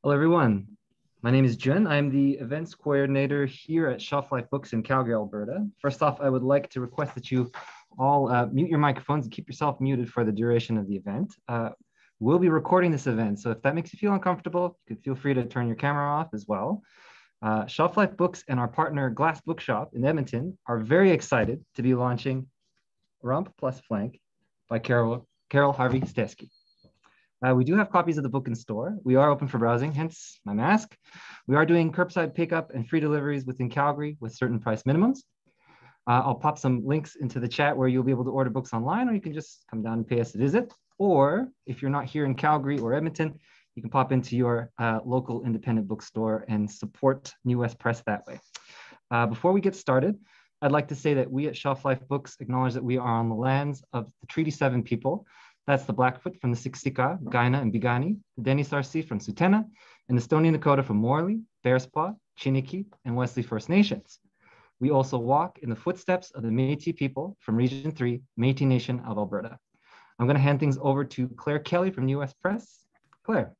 Hello, everyone. My name is Jun. I'm the events coordinator here at Shelf Life Books in Calgary, Alberta. First off, I would like to request that you all mute your microphones and keep yourself muted for the duration of the event. We'll be recording this event, so if that makes you feel uncomfortable, you can feel free to turn your camera off as well. Shelf Life Books and our partner Glass Bookshop in Edmonton are very excited to be launching Rump Plus Flank by Carol Harvey Steskey. We do have copies of the book in store. We are open for browsing, hence my mask. We are doing curbside pickup and free deliveries within Calgary with certain price minimums. I'll pop some links into the chat where you'll be able to order books online, or you can just come down and pay us a visit. Or if you're not here in Calgary or Edmonton, you can pop into your local independent bookstore and support New West Press that way. Before we get started, I'd like to say that we at Shelf Life Books acknowledge that we are on the lands of the Treaty 7 people. That's the Blackfoot from the Siksika, Kainai, and Piikani, the Deni Sarsi from Tsuut'ina, and the Stoney Nakoda from Morley, Bearspaw, Chiniki, and Wesley First Nations. We also walk in the footsteps of the Métis people from Region 3, Métis Nation of Alberta. I'm going to hand things over to Claire Kelly from New West Press. Claire.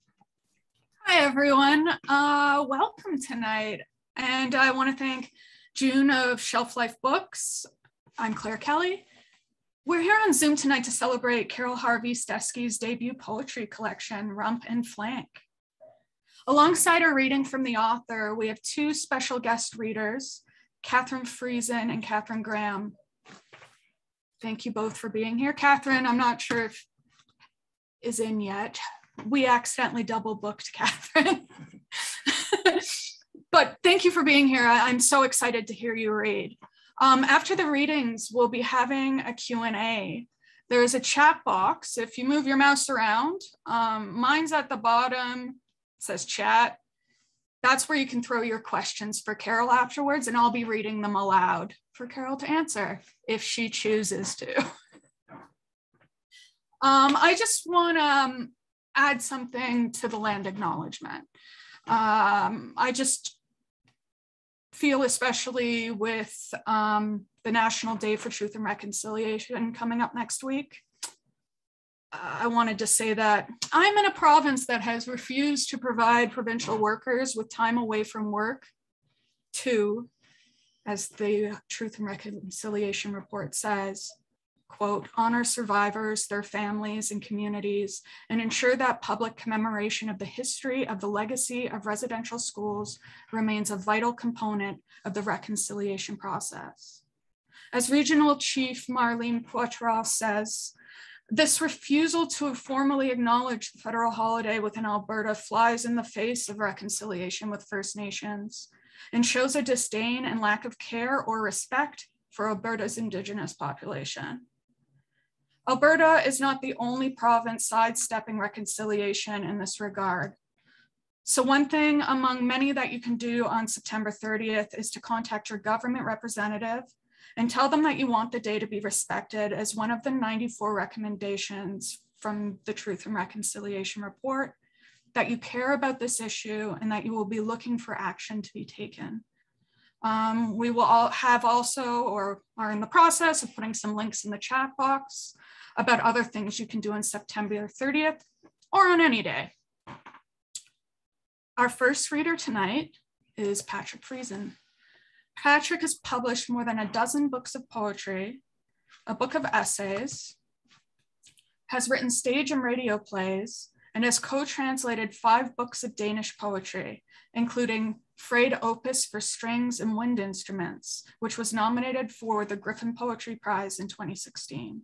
Hi, everyone. Welcome tonight. And I want to thank June of Shelf Life Books. I'm Claire Kelly. We're here on Zoom tonight to celebrate Carol Harvey Steskey's debut poetry collection, Rump and Flank. Alongside our reading from the author, we have two special guest readers, Catherine Friesen and Catherine Graham. Thank you both for being here. Catherine, I'm not sure if is in yet. We accidentally double booked Catherine. But thank you for being here. I'm so excited to hear you read. After the readings, we'll be having a Q&A. There's a chat box. If you move your mouse around, mine's at the bottom, it says chat. That's where you can throw your questions for Carol afterwards, and I'll be reading them aloud for Carol to answer if she chooses to. I just want to add something to the land acknowledgement. I just feel, especially with the National Day for Truth and Reconciliation coming up next week, I wanted to say that I'm in a province that has refused to provide provincial workers with time away from work to, as the Truth and Reconciliation report says, quote, honor survivors, their families and communities, and ensure that public commemoration of the history of the legacy of residential schools remains a vital component of the reconciliation process. As Regional Chief Marlene Poitras says, this refusal to formally acknowledge the federal holiday within Alberta flies in the face of reconciliation with First Nations and shows a disdain and lack of care or respect for Alberta's Indigenous population. Alberta is not the only province sidestepping reconciliation in this regard. So one thing among many that you can do on September 30th is to contact your government representative and tell them that you want the day to be respected as one of the 94 recommendations from the Truth and Reconciliation report, that you care about this issue and that you will be looking for action to be taken. We will all have also, or are in the process of putting some links in the chat box about other things you can do on September 30th or on any day. Our first reader tonight is Patrick Friesen. Patrick has published more than a dozen books of poetry, a book of essays, has written stage and radio plays, and has co-translated 5 books of Danish poetry, including Frayed Opus for Strings and Wind Instruments, which was nominated for the Griffin Poetry Prize in 2016.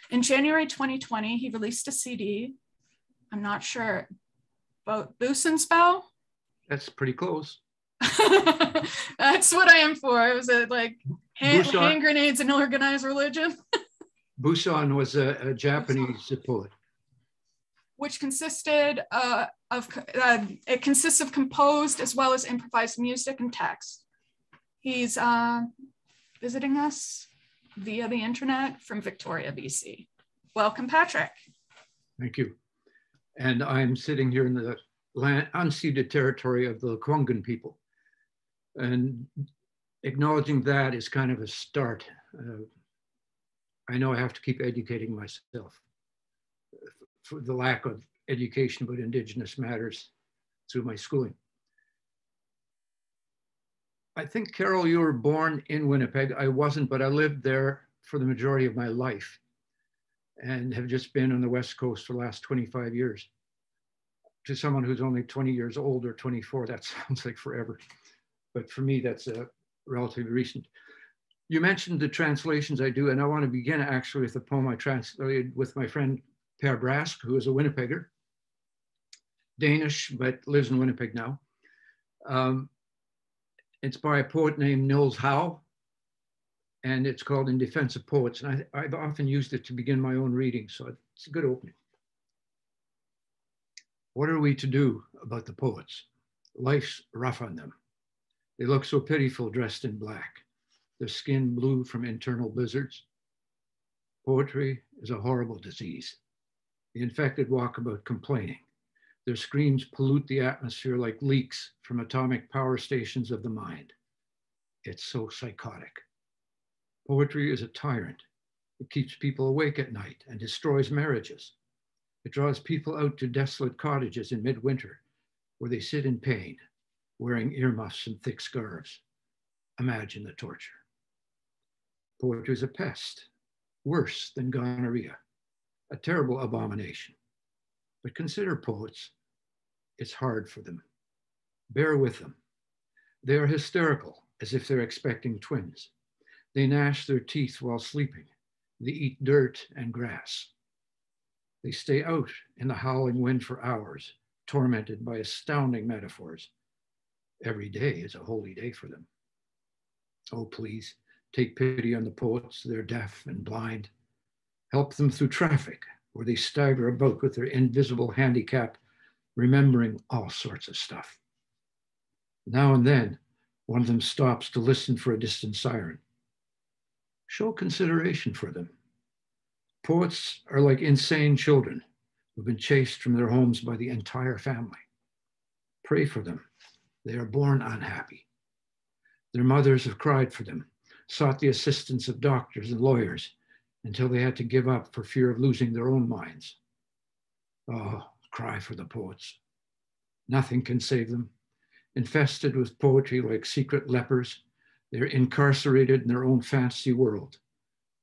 In January 2020, he released a CD, I'm not sure, about Busenspell? That's pretty close. That's what I am for. Was it like hand grenades and organized religion? Busan was a Japanese poet. Which consisted it consists of composed as well as improvised music and text. He's visiting us via the internet from Victoria, BC. Welcome, Patrick. Thank you. And I'm sitting here in the unceded territory of the Lekwungen people. And acknowledging that is kind of a start. I know I have to keep educating myself for the lack of education about Indigenous matters through my schooling. I think, Carol, you were born in Winnipeg. I wasn't, but I lived there for the majority of my life and have just been on the West Coast for the last 25 years. To someone who's only 20 years old or 24, that sounds like forever. But for me, that's relatively recent. You mentioned the translations I do, and I want to begin actually with a poem I translated with my friend Per Brask, who is a Winnipegger, Danish, but lives in Winnipeg now. It's by a poet named Nils Howe, and it's called In Defense of Poets. And I've often used it to begin my own reading, so it's a good opening. What are we to do about the poets? Life's rough on them. They look so pitiful dressed in black, their skin blue from internal blizzards. Poetry is a horrible disease. The infected walk about complaining. Their screams pollute the atmosphere like leaks from atomic power stations of the mind. It's so psychotic. Poetry is a tyrant. It keeps people awake at night and destroys marriages. It draws people out to desolate cottages in midwinter where they sit in pain, wearing earmuffs and thick scarves. Imagine the torture. Poetry is a pest, worse than gonorrhea, a terrible abomination. But consider poets. It's hard for them. Bear with them. They are hysterical, as if they're expecting twins. They gnash their teeth while sleeping. They eat dirt and grass. They stay out in the howling wind for hours, tormented by astounding metaphors. Every day is a holy day for them. Oh, please, take pity on the poets. They're deaf and blind. Help them through traffic, where they stagger about with their invisible handicap, remembering all sorts of stuff. Now and then, one of them stops to listen for a distant siren. Show consideration for them. Poets are like insane children who've been chased from their homes by the entire family. Pray for them. They are born unhappy. Their mothers have cried for them, sought the assistance of doctors and lawyers until they had to give up for fear of losing their own minds. Oh, cry for the poets. Nothing can save them. Infested with poetry like secret lepers, they're incarcerated in their own fantasy world,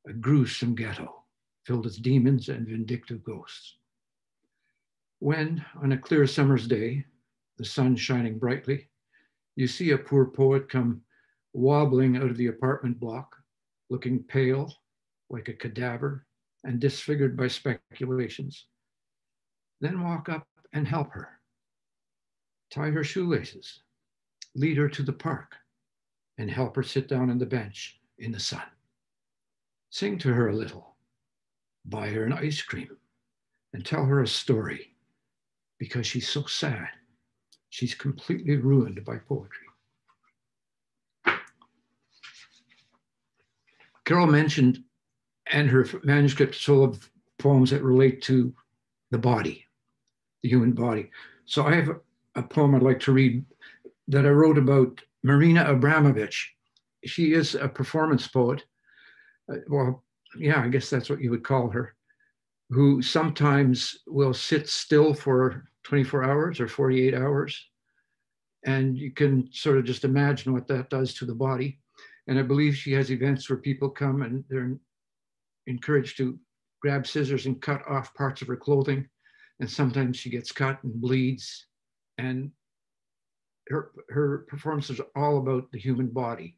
a gruesome ghetto filled with demons and vindictive ghosts. When, on a clear summer's day, the sun shining brightly, you see a poor poet come wobbling out of the apartment block, looking pale, like a cadaver, and disfigured by speculations, then walk up and help her. Tie her shoelaces, lead her to the park, and help her sit down on the bench in the sun. Sing to her a little, buy her an ice cream, and tell her a story, because she's so sad. She's completely ruined by poetry. Carol mentioned, and her manuscript is full of poems that relate to the body, the human body. So I have a poem I'd like to read that I wrote about Marina Abramovich. She is a performance poet. Well, yeah, I guess that's what you would call her, who sometimes will sit still for 24 hours or 48 hours. And you can sort of just imagine what that does to the body. And I believe she has events where people come and they're encouraged to grab scissors and cut off parts of her clothing. And sometimes she gets cut and bleeds. And her performances are all about the human body.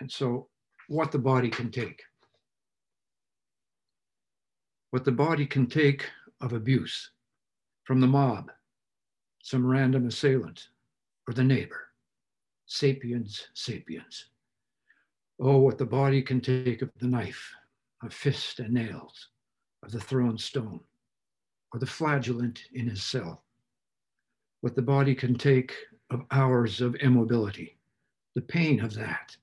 And so what the body can take. What the body can take of abuse from the mob, some random assailant, or the neighbor. Sapiens, sapiens. Oh, what the body can take of the knife, of fist and nails, of the thrown stone, or the flagellant in his cell. What the body can take of hours of immobility, the pain of that,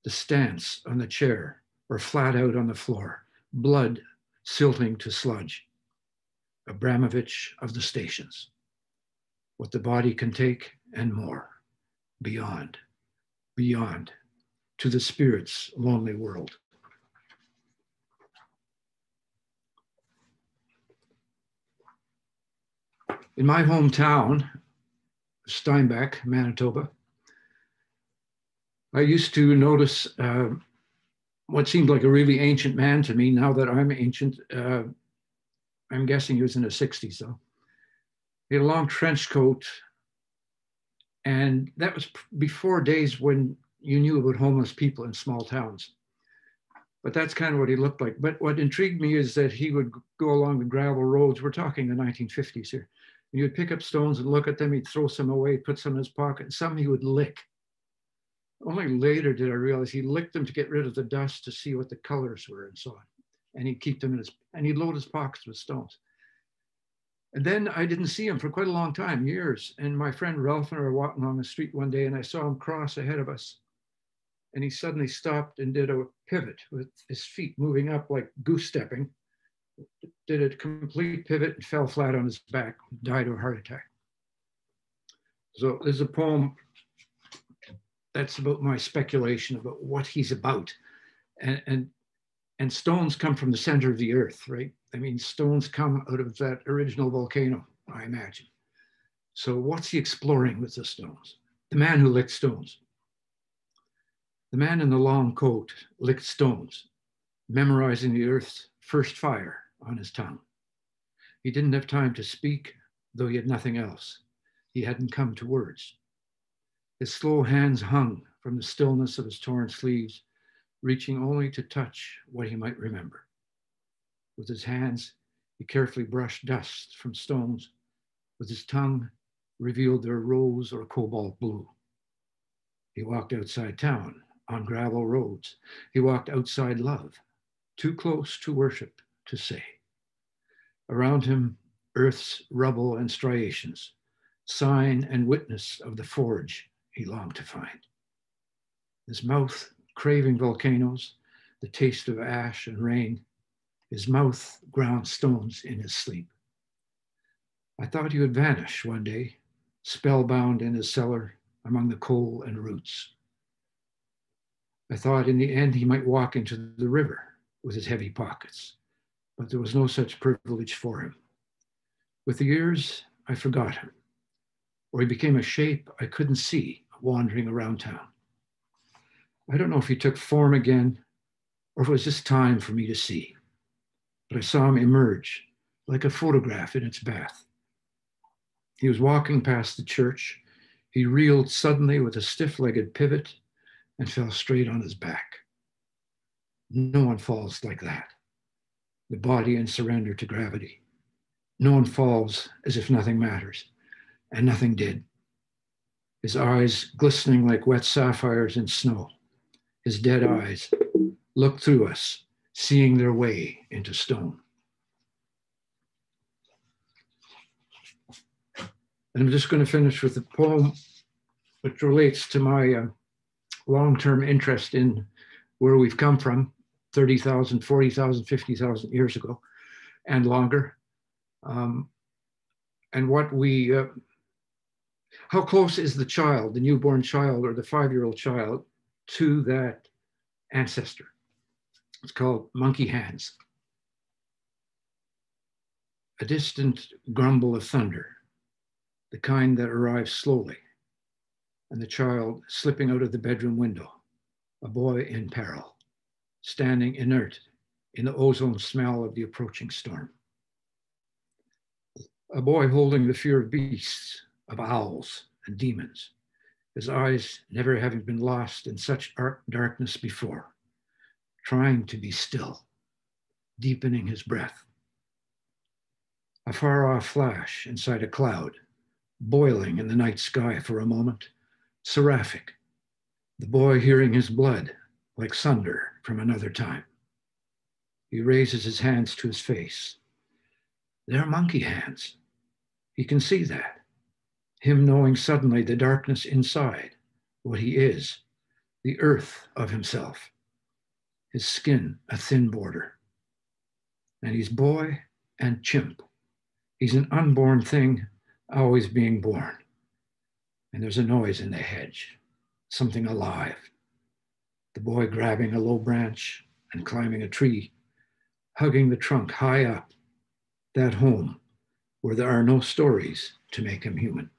the stance on the chair or flat out on the floor, blood silting to sludge. Abramovich of the stations. What the body can take and more, beyond, beyond, to the spirit's lonely world. In my hometown, Steinbach, Manitoba. I used to notice what seemed like a really ancient man to me. Now that I'm ancient, I'm guessing he was in his 60s though. He had a long trench coat, and that was before days when you knew about homeless people in small towns. But that's kind of what he looked like. But what intrigued me is that he would go along the gravel roads. We're talking the 1950s here. And he would pick up stones and look at them. He'd throw some away, put some in his pocket, and some he would lick. Only later did I realize he licked them to get rid of the dust, to see what the colors were and so on. And he'd keep them in his, and he'd load his pockets with stones. And then I didn't see him for quite a long time, years. And my friend Ralph and I were walking along the street one day, and I saw him cross ahead of us. And he suddenly stopped and did a pivot with his feet moving up like goose stepping, did a complete pivot and fell flat on his back, died of a heart attack. So there's a poem that's about my speculation about what he's about. And stones come from the center of the earth, right? I mean, stones come out of that original volcano, I imagine. So what's he exploring with the stones? The man who licked stones. The man in the long coat licked stones, memorizing the earth's first fire on his tongue. He didn't have time to speak, though he had nothing else. He hadn't come to words. His slow hands hung from the stillness of his torn sleeves, reaching only to touch what he might remember. With his hands, he carefully brushed dust from stones. With his tongue, revealed their rose or cobalt blue. He walked outside town, on gravel roads. He walked outside love, too close to worship to say. Around him, earth's rubble and striations, sign and witness of the forge he longed to find. His mouth craving volcanoes, the taste of ash and rain. His mouth ground stones in his sleep. I thought he would vanish one day, spellbound in his cellar among the coal and roots. I thought in the end he might walk into the river with his heavy pockets, but there was no such privilege for him. With the years, I forgot him, or he became a shape I couldn't see wandering around town. I don't know if he took form again, or if it was just time for me to see, but I saw him emerge like a photograph in its bath. He was walking past the church. He reeled suddenly with a stiff-legged pivot and fell straight on his back. No one falls like that, the body in surrender to gravity. No one falls as if nothing matters, and nothing did. His eyes glistening like wet sapphires in snow. His dead eyes looked through us, seeing their way into stone. And I'm just going to finish with a poem which relates to my long-term interest in where we've come from 30,000, 40,000, 50,000 years ago and longer. And what we, how close is the child, the newborn child or the 5-year-old child to that ancestor? It's called monkey hands. A distant grumble of thunder, the kind that arrives slowly, and the child slipping out of the bedroom window, a boy in peril, standing inert in the ozone smell of the approaching storm. A boy holding the fear of beasts, of owls and demons, his eyes never having been lost in such darkness before, trying to be still, deepening his breath. A far-off flash inside a cloud, boiling in the night sky for a moment, seraphic, the boy hearing his blood like thunder from another time. He raises his hands to his face. They're monkey hands. He can see that. Him knowing suddenly the darkness inside, what he is, the earth of himself, his skin a thin border. And he's boy and chimp. He's an unborn thing, always being born. And there's a noise in the hedge, something alive. The boy grabbing a low branch and climbing a tree, hugging the trunk high up, that home where there are no stories to make him human.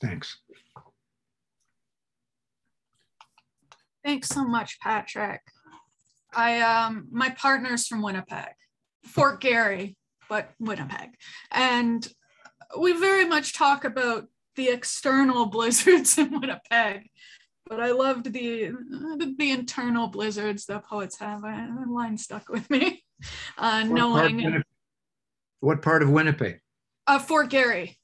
Thanks. Thanks so much, Patrick. My partner's from Winnipeg, Fort Garry, but Winnipeg. And we very much talk about the external blizzards in Winnipeg, but I loved the internal blizzards that poets have. That line stuck with me. What part of Winnipeg? Fort Garry.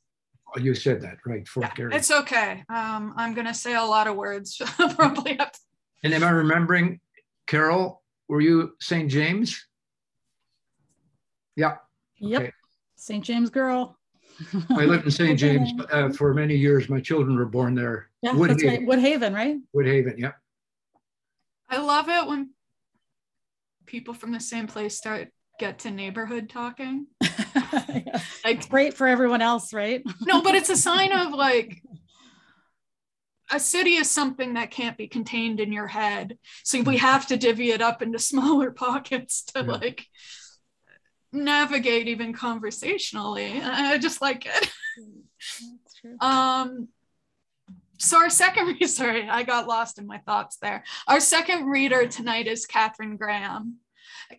Oh, you said that, right, Fort Garry. It's okay. I'm gonna say a lot of words, probably. And am I remembering, Carol, were you St. James? Yeah. Yep, okay. St. James girl. I lived in St. James for many years. My children were born there. Yeah, that's right. Woodhaven, right? Woodhaven, yeah. I love it when people from the same place get to neighborhood talking. Yeah. Like, it's great for everyone else, right? No, but it's a sign of like, a city is something that can't be contained in your head. So we have to divvy it up into smaller pockets to like navigate even conversationally. I just like it. That's true. So our second reader, sorry, I got lost in my thoughts there. Our second reader tonight is Katharine Graham.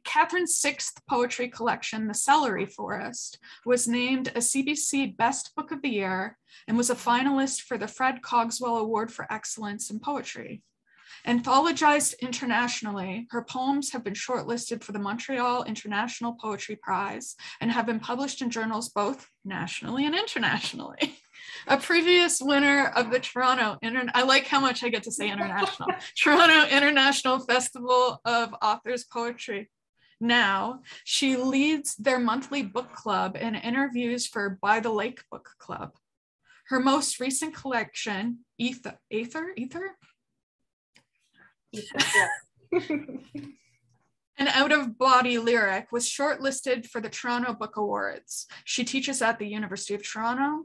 Katharine's sixth poetry collection, The Celery Forest, was named a CBC Best Book of the Year and was a finalist for the Fred Cogswell Award for Excellence in Poetry. Anthologized internationally, her poems have been shortlisted for the Montreal International Poetry Prize and have been published in journals both nationally and internationally. A previous winner of the Toronto, I like how much I get to say international, Toronto International Festival of Authors Poetry. Now, she leads their monthly book club and interviews for By the Lake Book Club. Her most recent collection, Ether? An out-of-body lyric, was shortlisted for the Toronto Book Awards. She teaches at the University of Toronto,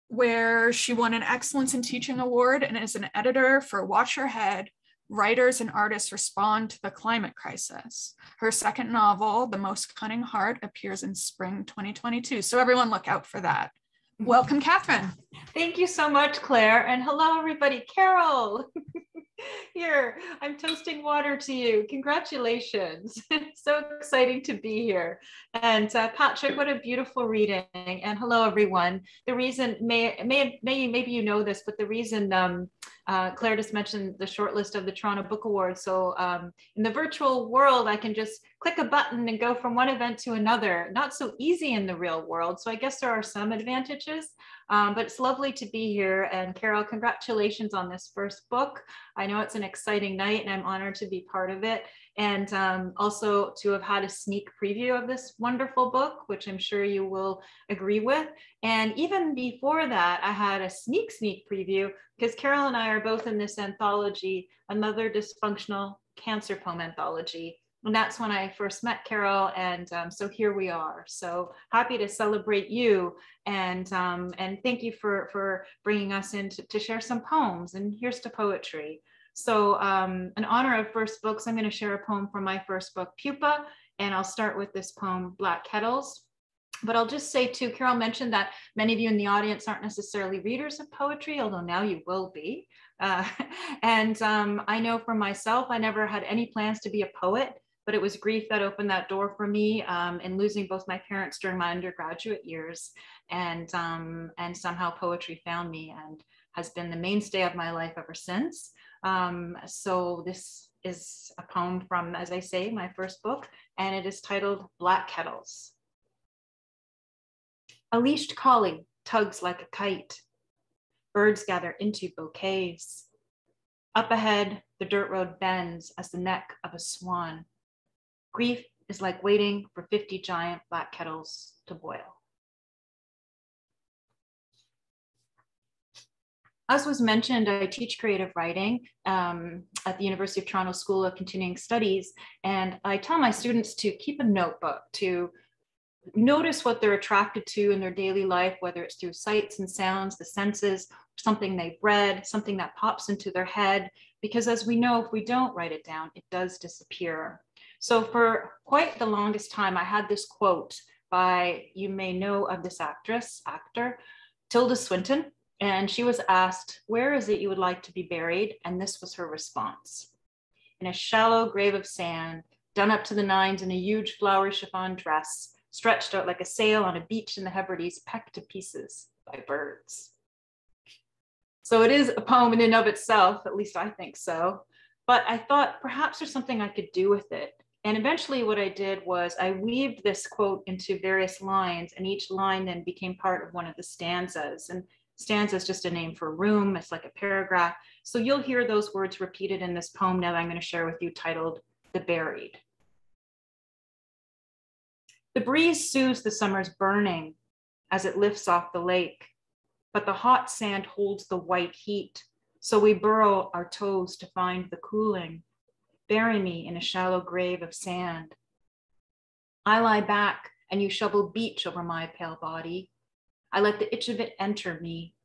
where she won an Excellence in Teaching Award and is an editor for Watch Your Head, Writers and Artists Respond to the Climate Crisis. Her second novel, The Most Cunning Heart, appears in spring 2022. So everyone look out for that. Welcome, Katharine. Thank you so much, Claire. And hello, everybody. Carol, here, I'm toasting water to you. Congratulations. It's so exciting to be here. And Patrick, what a beautiful reading. And hello, everyone. The reason, maybe you know this, but the reason Claire just mentioned the short list of the Toronto Book Awards. So in the virtual world, I can just click a button and go from one event to another. Not so easy in the real world. So I guess there are some advantages, but it's lovely to be here. And Carol, congratulations on this first book. I know it's an exciting night and I'm honored to be part of it. And also to have had a sneak preview of this wonderful book, which I'm sure you will agree with. And even before that, I had a sneak preview because Carol and I are both in this anthology, Another Dysfunctional Cancer Poem Anthology. And that's when I first met Carol. And so here we are. So happy to celebrate you. And thank you for bringing us in to share some poems. And here's to poetry. So in honor of first books, I'm going to share a poem from my first book, Pupa. And I'll start with this poem, Black Kettles. But I'll just say too, Carol mentioned that many of you in the audience aren't necessarily readers of poetry, although now you will be. I know for myself, I never had any plans to be a poet, but it was grief that opened that door for me, and losing both my parents during my undergraduate years. And somehow poetry found me and has been the mainstay of my life ever since. So this is a poem from, as I say, my first book, and it is titled Black Kettles. A leashed collie tugs like a kite. Birds gather into bouquets. Up ahead, the dirt road bends as the neck of a swan. Grief is like waiting for 50 giant black kettles to boil. As was mentioned, I teach creative writing at the University of Toronto School of Continuing Studies, and I tell my students to keep a notebook, to notice what they're attracted to in their daily life, whether it's through sights and sounds, the senses, something they've read, something that pops into their head, because as we know, if we don't write it down, it does disappear. So for quite the longest time, I had this quote by, you may know of this actor, Tilda Swinton, and she was asked, "Where is it you would like to be buried?" And this was her response: "In a shallow grave of sand, done up to the nines in a huge flowery chiffon dress, stretched out like a sail on a beach in the Hebrides, pecked to pieces by birds." So it is a poem in and of itself, at least I think so. But I thought perhaps there's something I could do with it. And eventually what I did was I weaved this quote into various lines, and each line then became part of one of the stanzas. And stanza is just a name for room. It's like a paragraph. So you'll hear those words repeated in this poem now that I'm going to share with you, titled The Buried. The breeze soothes the summer's burning as it lifts off the lake, but the hot sand holds the white heat. So we burrow our toes to find the cooling. Bury me in a shallow grave of sand. I lie back and you shovel beach over my pale body. I let the itch of it enter me.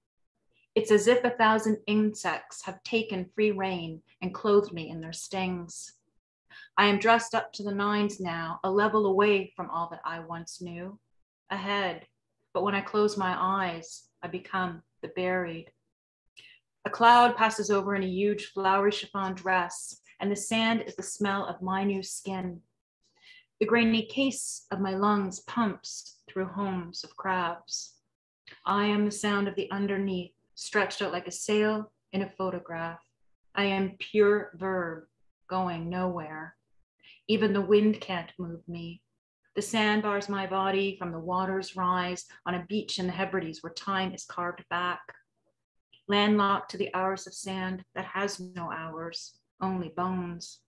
It's as if 1,000 insects have taken free rein and clothed me in their stings. I am dressed up to the nines now, a level away from all that I once knew. Ahead, but when I close my eyes, I become the buried. A cloud passes over in a huge flowery chiffon dress, and the sand is the smell of my new skin. The grainy case of my lungs pumps through homes of crabs. I am the sound of the underneath, stretched out like a sail in a photograph. I am pure verb, going nowhere. Even the wind can't move me. The sand bars my body from the water's rise on a beach in the Hebrides where time is carved back. Landlocked to the hours of sand that has no hours, only bones.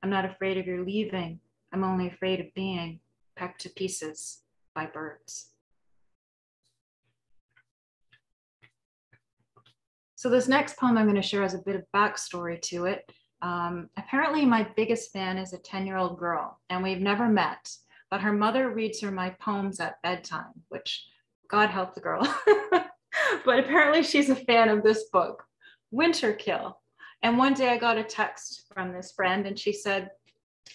I'm not afraid of your leaving. I'm only afraid of being pecked to pieces by birds. So this next poem I'm going to share has a bit of backstory to it. Apparently my biggest fan is a 10-year-old girl, and we've never met, but her mother reads her my poems at bedtime, which God help the girl. But apparently she's a fan of this book, Winterkill. And one day I got a text from this friend and she said,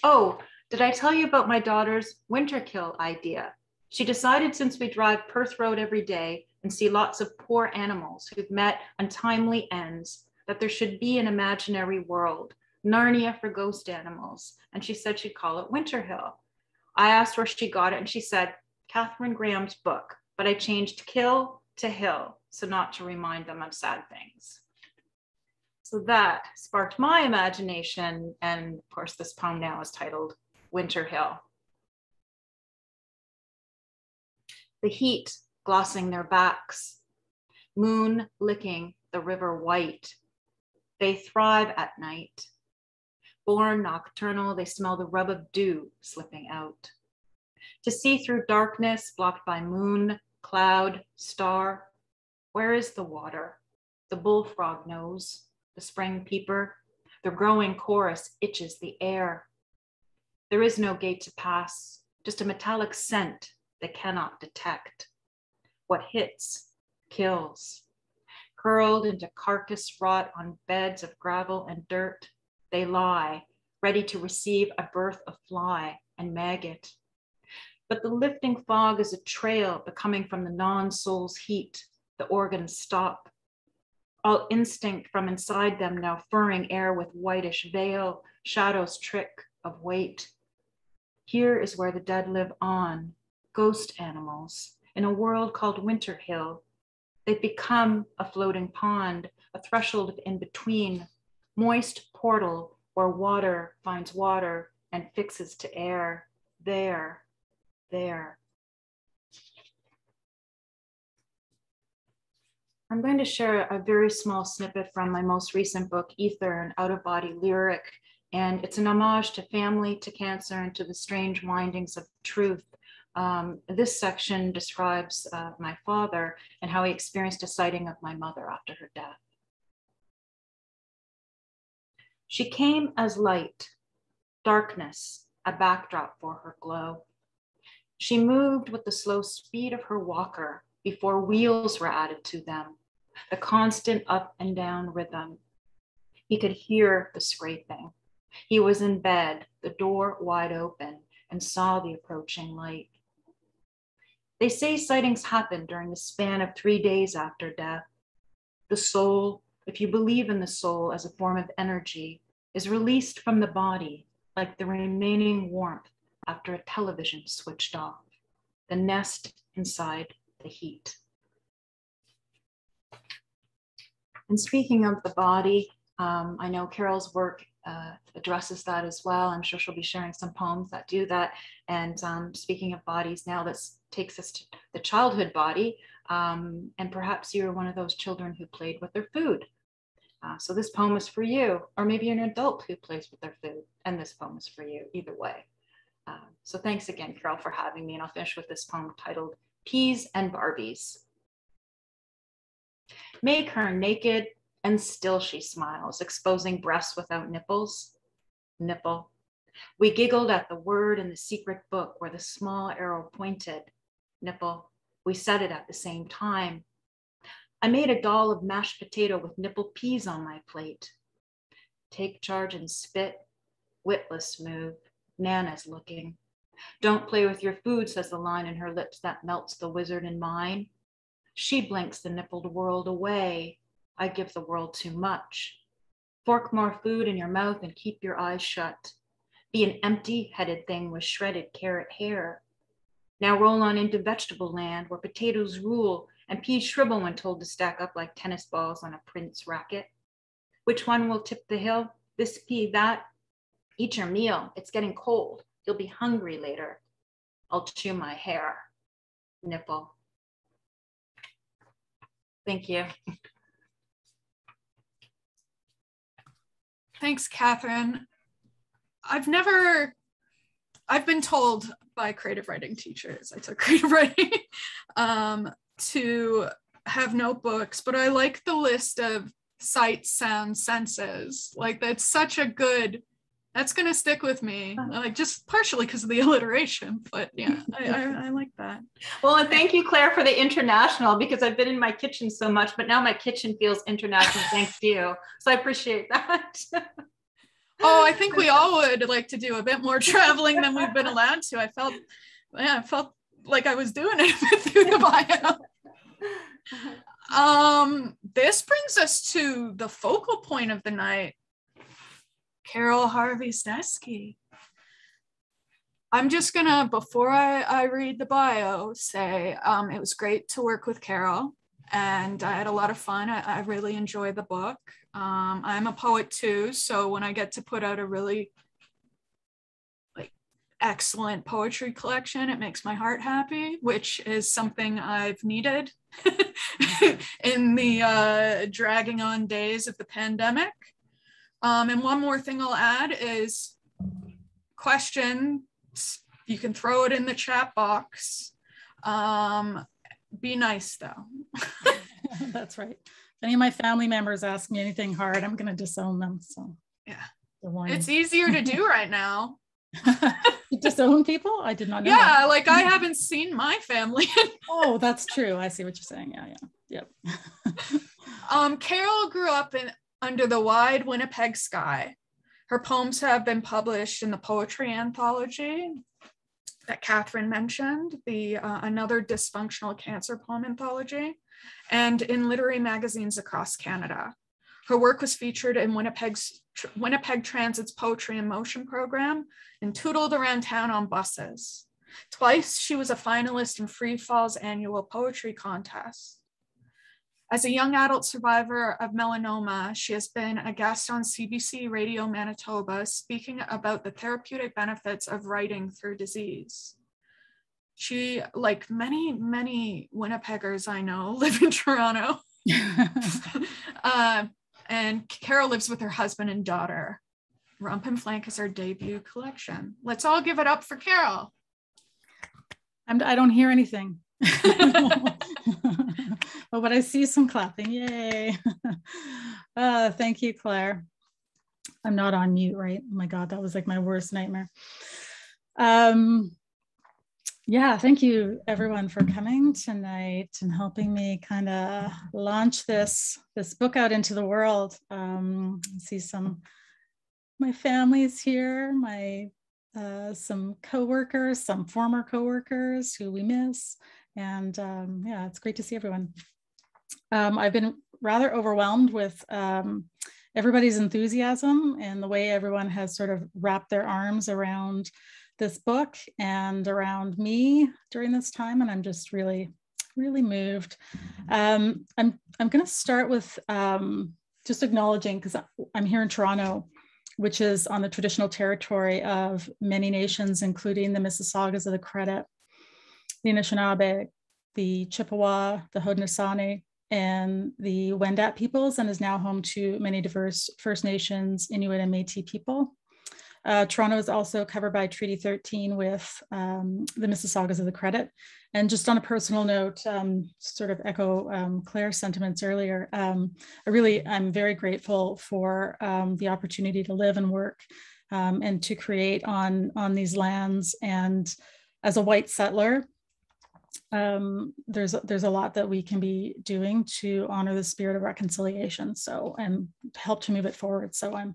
"Oh, did I tell you about my daughter's Winterkill idea? She decided since we drive Perth Road every day and see lots of poor animals who've met untimely ends, that there should be an imaginary world, Narnia for ghost animals." And she said she'd call it Winterhill. I asked where she got it and she said, Catherine Graham's book, but I changed kill to hill, so not to remind them of sad things. So that sparked my imagination. And of course, this poem now is titled Winterhill. The heat glossing their backs, moon licking the river white. They thrive at night. Born nocturnal, they smell the rub of dew slipping out. To see through darkness blocked by moon, cloud, star, where is the water? The bullfrog knows, the spring peeper, the growing chorus itches the air. There is no gate to pass, just a metallic scent they cannot detect. What hits, kills. Curled into carcass rot on beds of gravel and dirt, they lie, ready to receive a birth of fly and maggot. But the lifting fog is a trail becoming from the non-soul's heat. The organs stop. All instinct from inside them now furring air with whitish veil, shadows trick of weight. Here is where the dead live on, ghost animals, in a world called Winterhill. They become a floating pond, a threshold of in-between, moist portal where water finds water and fixes to air. There. I'm going to share a very small snippet from my most recent book, Ether, an out-of-body lyric. And it's an homage to family, to cancer, and to the strange windings of truth. This section describes my father and how he experienced a sighting of my mother after her death. She came as light, darkness, a backdrop for her glow. She moved with the slow speed of her walker before wheels were added to them, the constant up and down rhythm. He could hear the scraping. He was in bed, the door wide open, and saw the approaching light. They say sightings happen during the span of 3 days after death. The soul, if you believe in the soul as a form of energy, is released from the body like the remaining warmth after a television switched off, the nest inside the heat. And speaking of the body, I know Carol's work addresses that as well. I'm sure she'll be sharing some poems that do that. And speaking of bodies, now this takes us to the childhood body. And perhaps you're one of those children who played with their food. So this poem is for you, or maybe you're an adult who plays with their food, and this poem is for you, either way. So thanks again, Carol, for having me, and I'll finish with this poem titled Peas and Barbies. Make her naked, and still she smiles, exposing breasts without nipples. Nipple. We giggled at the word in the secret book where the small arrow pointed. Nipple. We said it at the same time. I made a doll of mashed potato with nipple peas on my plate. Take charge and spit. Witless move. Nana's looking. Don't play with your food, says the line in her lips that melts the wizard in mine. She blinks the nippled world away. I give the world too much. Fork more food in your mouth and keep your eyes shut. Be an empty-headed thing with shredded carrot hair. Now roll on into vegetable land where potatoes rule and peas shrivel when told to stack up like tennis balls on a Prince racket. Which one will tip the hill? This pea, that? Eat your meal. It's getting cold. You'll be hungry later. I'll chew my hair. Nipple. Thank you. Thanks, Catherine. I've been told by creative writing teachers, I took creative writing, to have notebooks, but I like the list of sights, sounds, senses. Like that's such a good, that's gonna stick with me, like just partially because of the alliteration, but yeah, I like that. Well, and thank you, Claire, for the international, because I've been in my kitchen so much, but now my kitchen feels international thanks to you. So I appreciate that. Oh, I think we all would like to do a bit more traveling than we've been allowed to. I felt like I was doing it through the bio. This brings us to the focal point of the night, Carol Harvey Steskey. I'm just gonna, before I read the bio, say it was great to work with Carol, and I had a lot of fun. I really enjoyed the book. I'm a poet too, so when I get to put out a really excellent poetry collection, it makes my heart happy, which is something I've needed in the dragging on days of the pandemic. And one more thing I'll add is questions. You can throw it in the chat box. Be nice though. That's right. If any of my family members ask me anything hard, I'm going to disown them. So yeah, warning. It's easier to do right now. Disown people? I did not know. Yeah, that. like I haven't seen my family. Oh, that's true. I see what you're saying. Yeah. Carol grew up under the wide Winnipeg sky. Her poems have been published in the poetry anthology that Catherine mentioned, the Another Dysfunctional Cancer Poem Anthology, and in literary magazines across Canada. Her work was featured in Winnipeg Transit's Poetry in Motion program and tootled around town on buses. Twice, she was a finalist in Free Fall's annual poetry contest. As a young adult survivor of melanoma, she has been a guest on CBC Radio Manitoba, speaking about the therapeutic benefits of writing through disease. She, like many, many Winnipeggers I know, live in Toronto. And Carol lives with her husband and daughter. Rump and Flank is her debut collection. Let's all give it up for Carol. I don't hear anything. Oh, but I see some clapping. Yay. Thank you, Claire. I'm not on mute, right? Oh my God, that was like my worst nightmare. Yeah, thank you everyone for coming tonight and helping me kind of launch this book out into the world. I see my family's here, some coworkers, some former coworkers who we miss, And yeah, it's great to see everyone. I've been rather overwhelmed with everybody's enthusiasm and the way everyone has sort of wrapped their arms around this book and around me during this time. And I'm just really moved. I'm going to start with just acknowledging, because I'm here in Toronto, which is on the traditional territory of many nations, including the Mississaugas of the Credit, the Anishinaabe, the Chippewa, the Haudenosaunee, and the Wendat peoples, and is now home to many diverse First Nations, Inuit, and Métis people. Toronto is also covered by Treaty 13 with the Mississaugas of the Credit. And just on a personal note, sort of echo Claire's sentiments earlier, I'm very grateful for the opportunity to live and work and to create on these lands. And as a white settler, there's a lot that we can be doing to honor the spirit of reconciliation. So, and help to move it forward. So I'm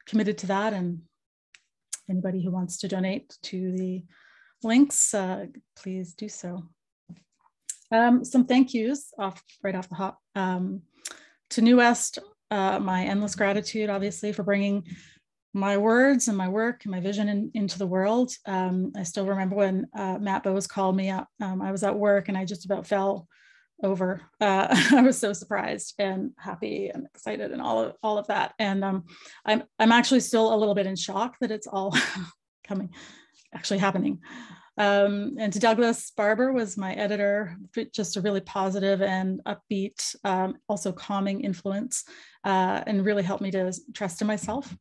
committed to that, and anybody who wants to donate to the links, please do so. Some thank yous right off the hop. To New West, my endless gratitude, obviously, for bringing my words and my work and my vision into the world. I still remember when Matt Bowes called me up. I was at work and I just about fell over. I was so surprised and happy and excited and all of that. And I'm actually still a little bit in shock that it's all actually happening. And to Douglas Barber was my editor, just a really positive and upbeat, also calming influence, and really helped me to trust in myself.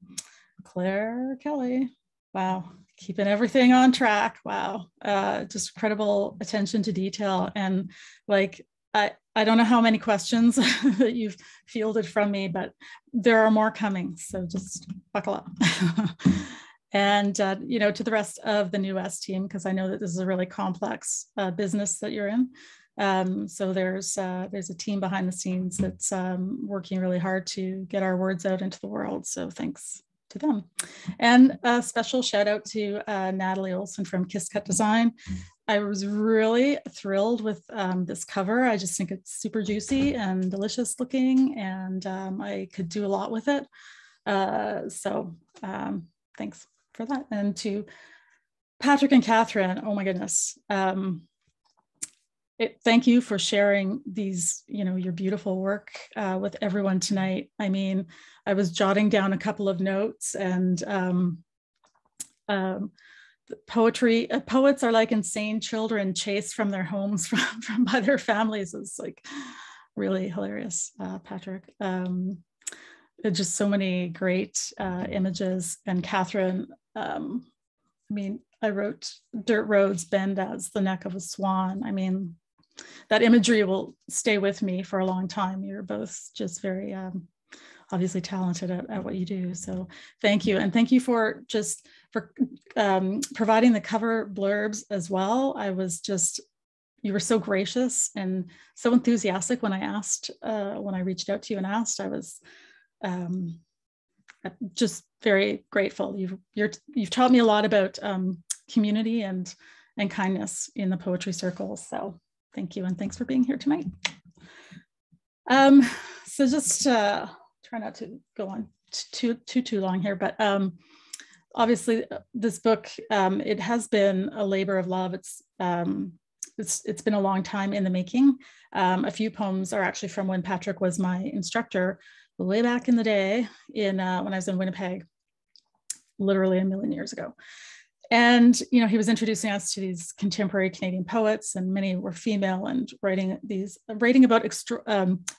Claire Kelly, wow, keeping everything on track. Wow, just incredible attention to detail. And like, I don't know how many questions that you've fielded from me, but there are more coming. So just buckle up. And, you know, to the rest of the New West team, because I know that this is a really complex business that you're in. So there's a team behind the scenes that's working really hard to get our words out into the world. So thanks to them. And a special shout out to Natalie Olson from Kiss Cut Design. I was really thrilled with this cover. I just think it's super juicy and delicious looking, and I could do a lot with it. So thanks for that. And to Patrick and Catherine, oh my goodness. Thank you for sharing these, you know, your beautiful work with everyone tonight. I mean, I was jotting down a couple of notes, and poets are like insane children chased from their homes from by their families. It's like really hilarious, Patrick. Just so many great images. And Catherine, I mean, I wrote dirt roads bend as the neck of a swan. I mean, that imagery will stay with me for a long time. You're both just very obviously talented at what you do. So thank you. And thank you for providing the cover blurbs as well. You were so gracious and so enthusiastic when I reached out to you and asked. I was just very grateful. You've taught me a lot about community and kindness in the poetry circles. So thank you, and thanks for being here tonight. So just try not to go on too long here, but obviously this book, it has been a labor of love. It's been a long time in the making. A few poems are actually from when Patrick was my instructor way back in the day when I was in Winnipeg, literally a million years ago. And, you know, he was introducing us to these contemporary Canadian poets, and many were female and writing about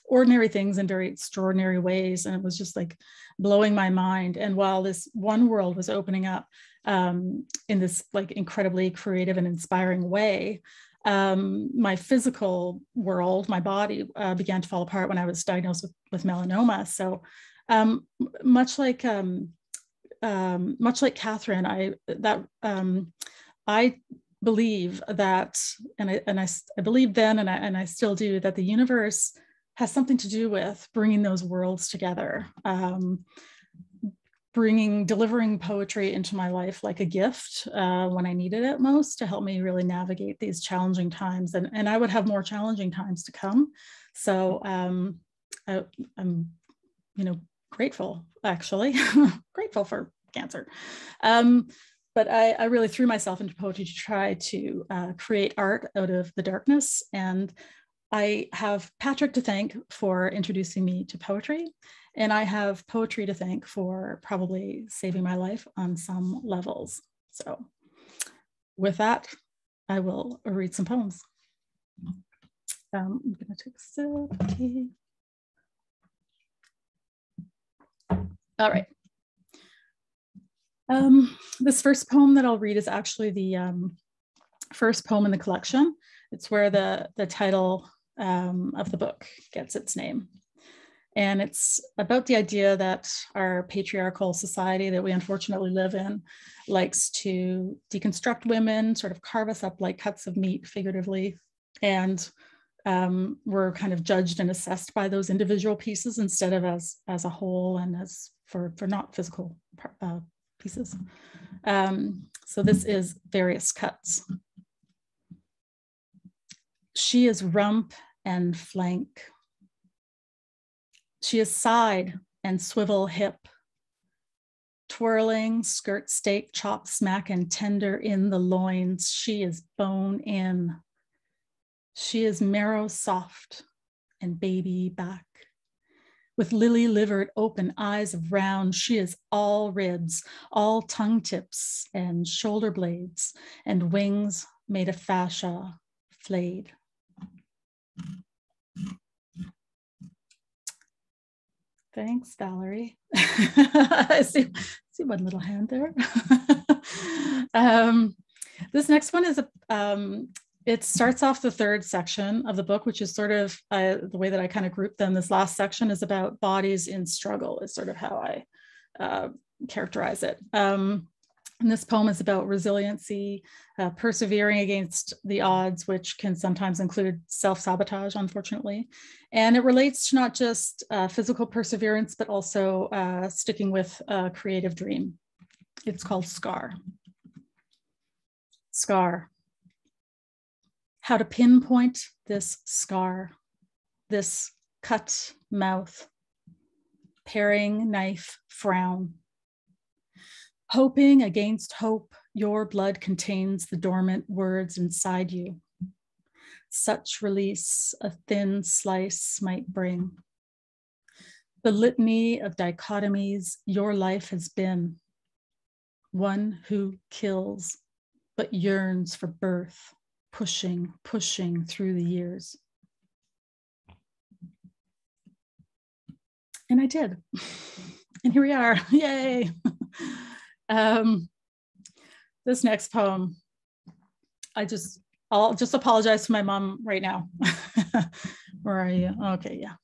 ordinary things in very extraordinary ways. And it was just like blowing my mind. And while this one world was opening up in this like incredibly creative and inspiring way, my physical world, my body began to fall apart when I was diagnosed with melanoma. So much like Catherine, I believe that, and I believed then, and I still do, that the universe has something to do with bringing those worlds together. delivering poetry into my life like a gift when I needed it most, to help me really navigate these challenging times. And I would have more challenging times to come. So I'm, grateful, actually, grateful for cancer. But I really threw myself into poetry to try to create art out of the darkness. And I have Patrick to thank for introducing me to poetry. And I have poetry to thank for probably saving my life on some levels. So with that, I will read some poems. I'm gonna take a sip. Okay. All right. This first poem that I'll read is actually the first poem in the collection. It's where the title of the book gets its name. And it's about the idea that our patriarchal society that we unfortunately live in likes to deconstruct women, sort of carve us up like cuts of meat, figuratively. And we're kind of judged and assessed by those individual pieces instead of as a whole, and as for not physical pieces. So this is Various Cuts. She is rump and flank. She is side and swivel hip, twirling, skirt steak, chop, smack, and tender in the loins. She is bone in. She is marrow soft and baby back. With lily livered open eyes of round, she is all ribs, all tongue tips and shoulder blades, and wings made of fascia flayed. Thanks, Valerie. I see one little hand there. This next one is it starts off the third section of the book, which is sort of the way that I kind of group them. This last section is about bodies in struggle, is sort of how I characterize it. And this poem is about resiliency, persevering against the odds, which can sometimes include self-sabotage, unfortunately. And it relates to not just physical perseverance, but also sticking with a creative dream. It's called Scar. Scar. How to pinpoint this scar, this cut mouth, paring knife frown. Hoping against hope, your blood contains the dormant words inside you. Such release a thin slice might bring. The litany of dichotomies your life has been. One who kills, but yearns for birth, pushing through the years. And I did. And here we are, yay. This next poem, I'll just apologize to my mom right now. Where are you? Okay, yeah.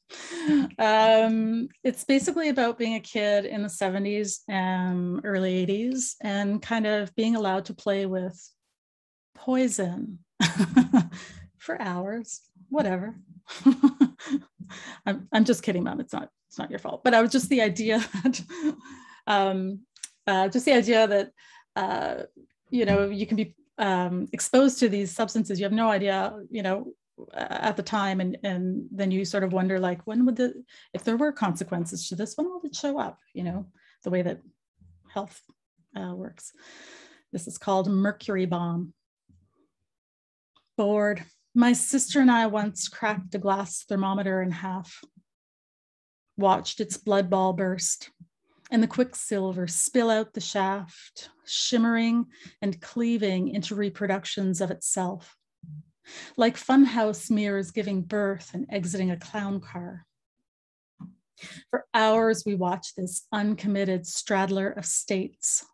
It's basically about being a kid in the 70s and early 80s and kind of being allowed to play with poison for hours, whatever. I'm just kidding, Mom. It's not your fault. But I was just the idea that you can be exposed to these substances. You have no idea, at the time, and then you sort of wonder, like, when would if there were consequences to this, when would it show up? The way that health works. This is called Mercury Bomb. Bored. My sister and I once cracked a glass thermometer in half, watched its blood ball burst, and the quicksilver spill out the shaft, shimmering and cleaving into reproductions of itself, like funhouse mirrors giving birth and exiting a clown car. For hours, we watched this uncommitted straddler of states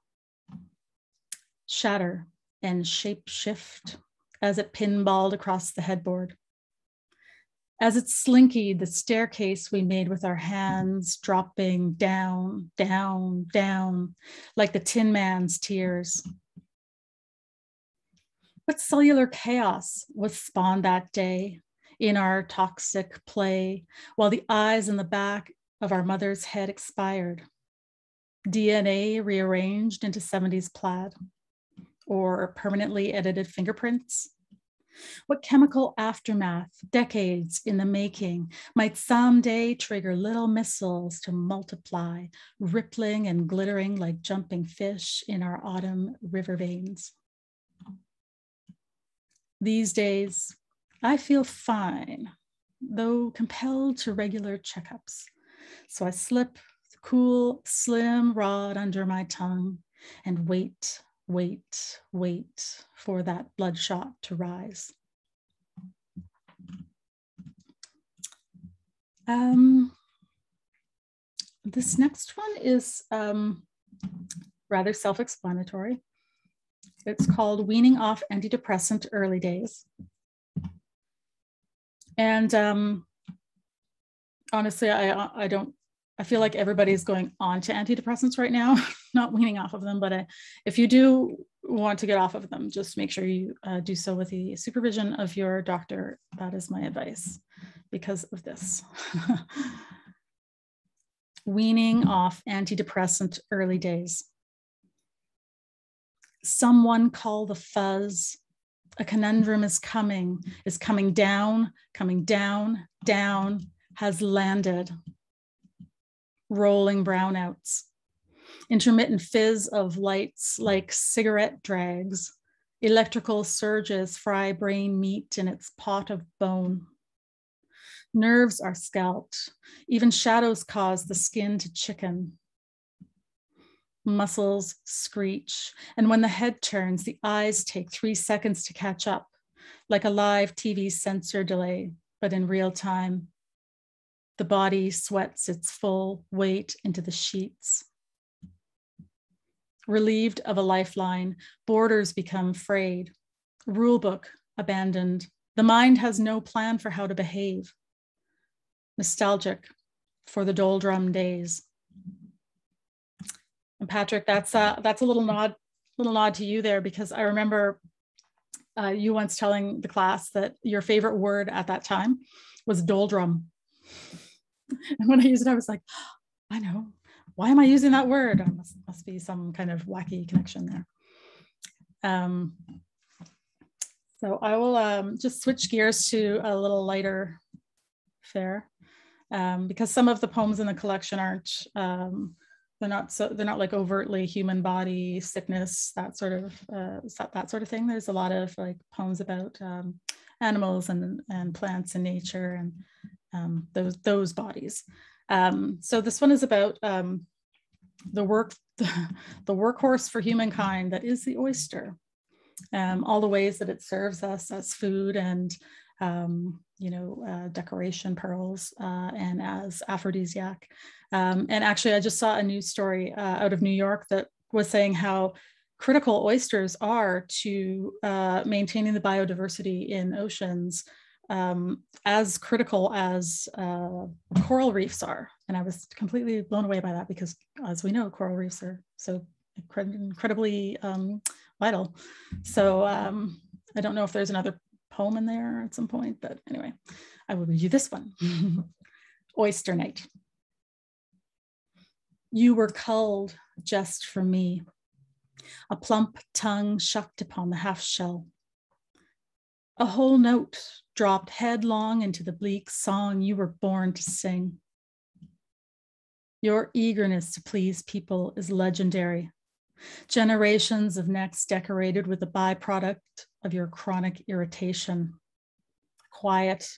shatter and shape shift as it pinballed across the headboard. As it slinkied the staircase we made with our hands, dropping down, down, down, like the Tin Man's tears. What cellular chaos was spawned that day in our toxic play, while the eyes in the back of our mother's head expired? DNA rearranged into 70s plaid, or permanently edited fingerprints? What chemical aftermath, decades in the making, might someday trigger little missiles to multiply, rippling and glittering like jumping fish in our autumn river veins? These days, I feel fine, though compelled to regular checkups. So I slip the cool, slim rod under my tongue and wait for that bloodshot to rise. This next one is rather self-explanatory. It's called Weaning Off Antidepressant Early Days. And honestly, I feel like everybody's going on to antidepressants right now, not weaning off of them, but if you do want to get off of them, just make sure you do so with the supervision of your doctor. That is my advice because of this. Weaning off antidepressant early days. Someone call the fuzz. A conundrum is coming down, down, has landed. Rolling brownouts, intermittent fizz of lights like cigarette drags, electrical surges fry brain meat in its pot of bone. Nerves are scalped, even shadows cause the skin to chicken. Muscles screech, and when the head turns, the eyes take 3 seconds to catch up, like a live TV sensor delay, but in real time. The body sweats its full weight into the sheets. Relieved of a lifeline, borders become frayed. Rulebook abandoned. The mind has no plan for how to behave. Nostalgic for the doldrum days. And Patrick, that's a little nod to you there, because I remember you once telling the class that your favorite word at that time was doldrum. And when I used it, I was like, I know. Why am I using that word? There must be some kind of wacky connection there. So I will just switch gears to a little lighter fare, because some of the poems in the collection aren't, they're not like overtly human body sickness, that sort of thing. There's a lot of like poems about animals and plants and nature and those bodies. So this one is about the workhorse for humankind that is the oyster. All the ways that it serves us as food and decoration pearls and as aphrodisiac. And actually, I just saw a news story out of New York that was saying how critical oysters are to maintaining the biodiversity in oceans, as critical as coral reefs are. And I was completely blown away by that because, as we know, coral reefs are so incredibly vital. So I don't know if there's another poem in there at some point, but anyway, I will read you this one. Oyster Night. You were culled just for me, a plump tongue shucked upon the half shell. A whole note dropped headlong into the bleak song you were born to sing. Your eagerness to please people is legendary. Generations of necks decorated with the byproduct of your chronic irritation, quiet,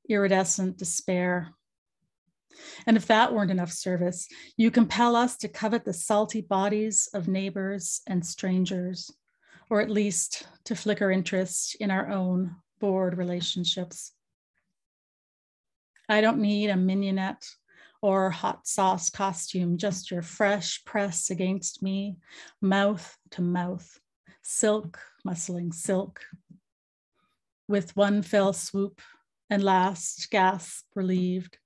iridescent despair. And if that weren't enough service, you compel us to covet the salty bodies of neighbors and strangers, or at least to flicker interest in our own bored relationships. I don't need a mignonette or hot sauce costume, just your fresh press against me, mouth to mouth, silk muscling silk. With one fell swoop and last gasp relieved,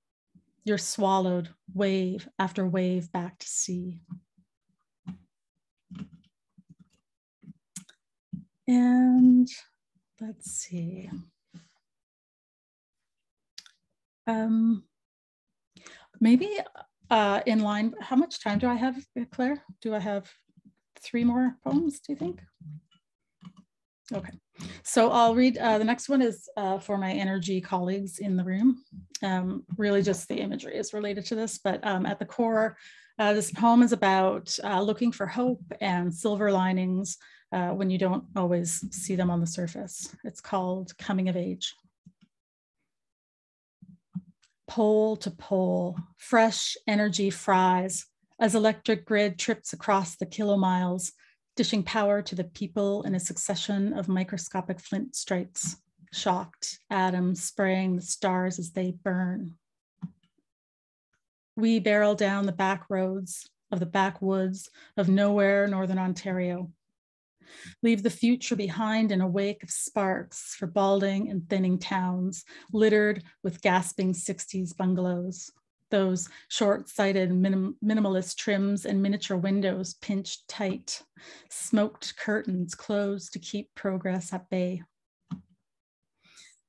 you're swallowed wave after wave back to sea. And let's see. Maybe in line. How much time do I have, Claire? Do I have 3 more poems, do you think? Okay, so I'll read, the next one is for my energy colleagues in the room. Really just the imagery is related to this, but at the core, this poem is about looking for hope and silver linings when you don't always see them on the surface. It's called Coming of Age. Pole to pole, fresh energy fries as electric grid trips across the kilomiles, dishing power to the people in a succession of microscopic flint strikes, shocked atoms spraying the stars as they burn. We barrel down the back roads of the backwoods of nowhere, Northern Ontario. Leave the future behind in a wake of sparks for balding and thinning towns, littered with gasping 60s bungalows. Those short-sighted minimalist trims and miniature windows pinched tight, smoked curtains closed to keep progress at bay.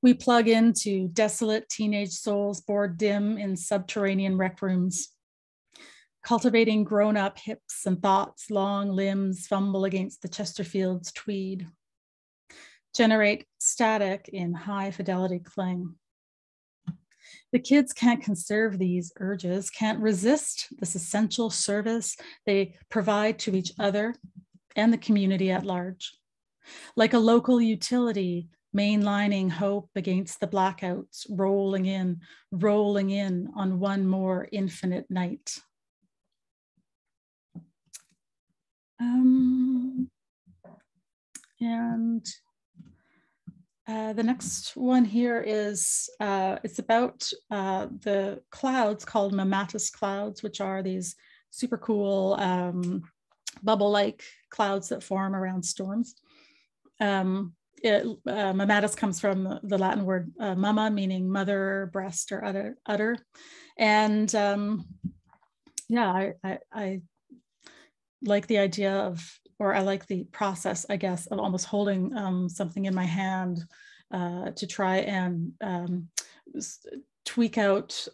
We plug into desolate teenage souls bored dim in subterranean rec rooms, cultivating grown-up hips and thoughts, long limbs fumble against the Chesterfield's tweed, generate static in high fidelity cling. The kids can't conserve these urges, can't resist this essential service they provide to each other and the community at large. Like a local utility, mainlining hope against the blackouts, rolling in on one more infinite night. The next one here is, it's about the clouds called mammatus clouds, which are these super cool bubble-like clouds that form around storms. Mammatus comes from the Latin word mamma, meaning mother, breast, or udder. And yeah, I like the idea of, or I like the process, I guess, of almost holding something in my hand to try and tweak out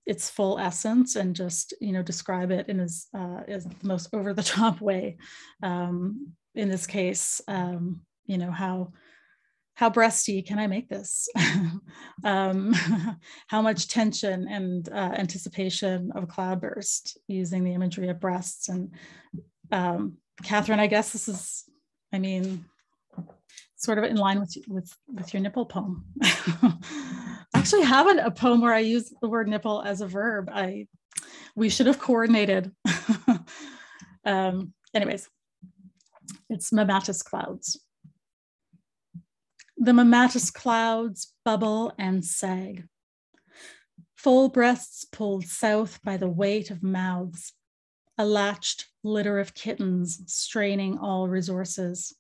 its full essence and just, describe it in as the most over-the-top way. In this case, how breasty can I make this? How much tension and anticipation of a cloudburst using the imagery of breasts. And Catherine, I guess this is, sort of in line with your nipple poem. I actually have a poem where I use the word nipple as a verb. We should have coordinated. Anyways, it's mammatus clouds. The mammatus clouds bubble and sag. Full breasts pulled south by the weight of mouths, a latched litter of kittens straining all resources.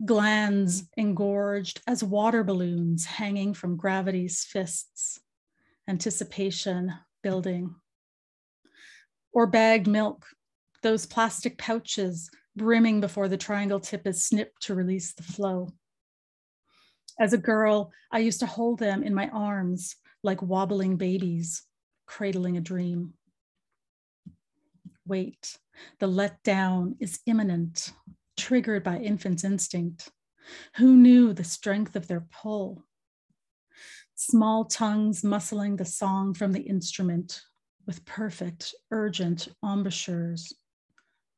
Glands engorged as water balloons hanging from gravity's fists, anticipation building. Or bagged milk, those plastic pouches brimming before the triangle tip is snipped to release the flow. As a girl, I used to hold them in my arms like wobbling babies, cradling a dream. Wait, the letdown is imminent, triggered by infant's instinct. Who knew the strength of their pull? Small tongues muscling the song from the instrument with perfect, urgent embouchures.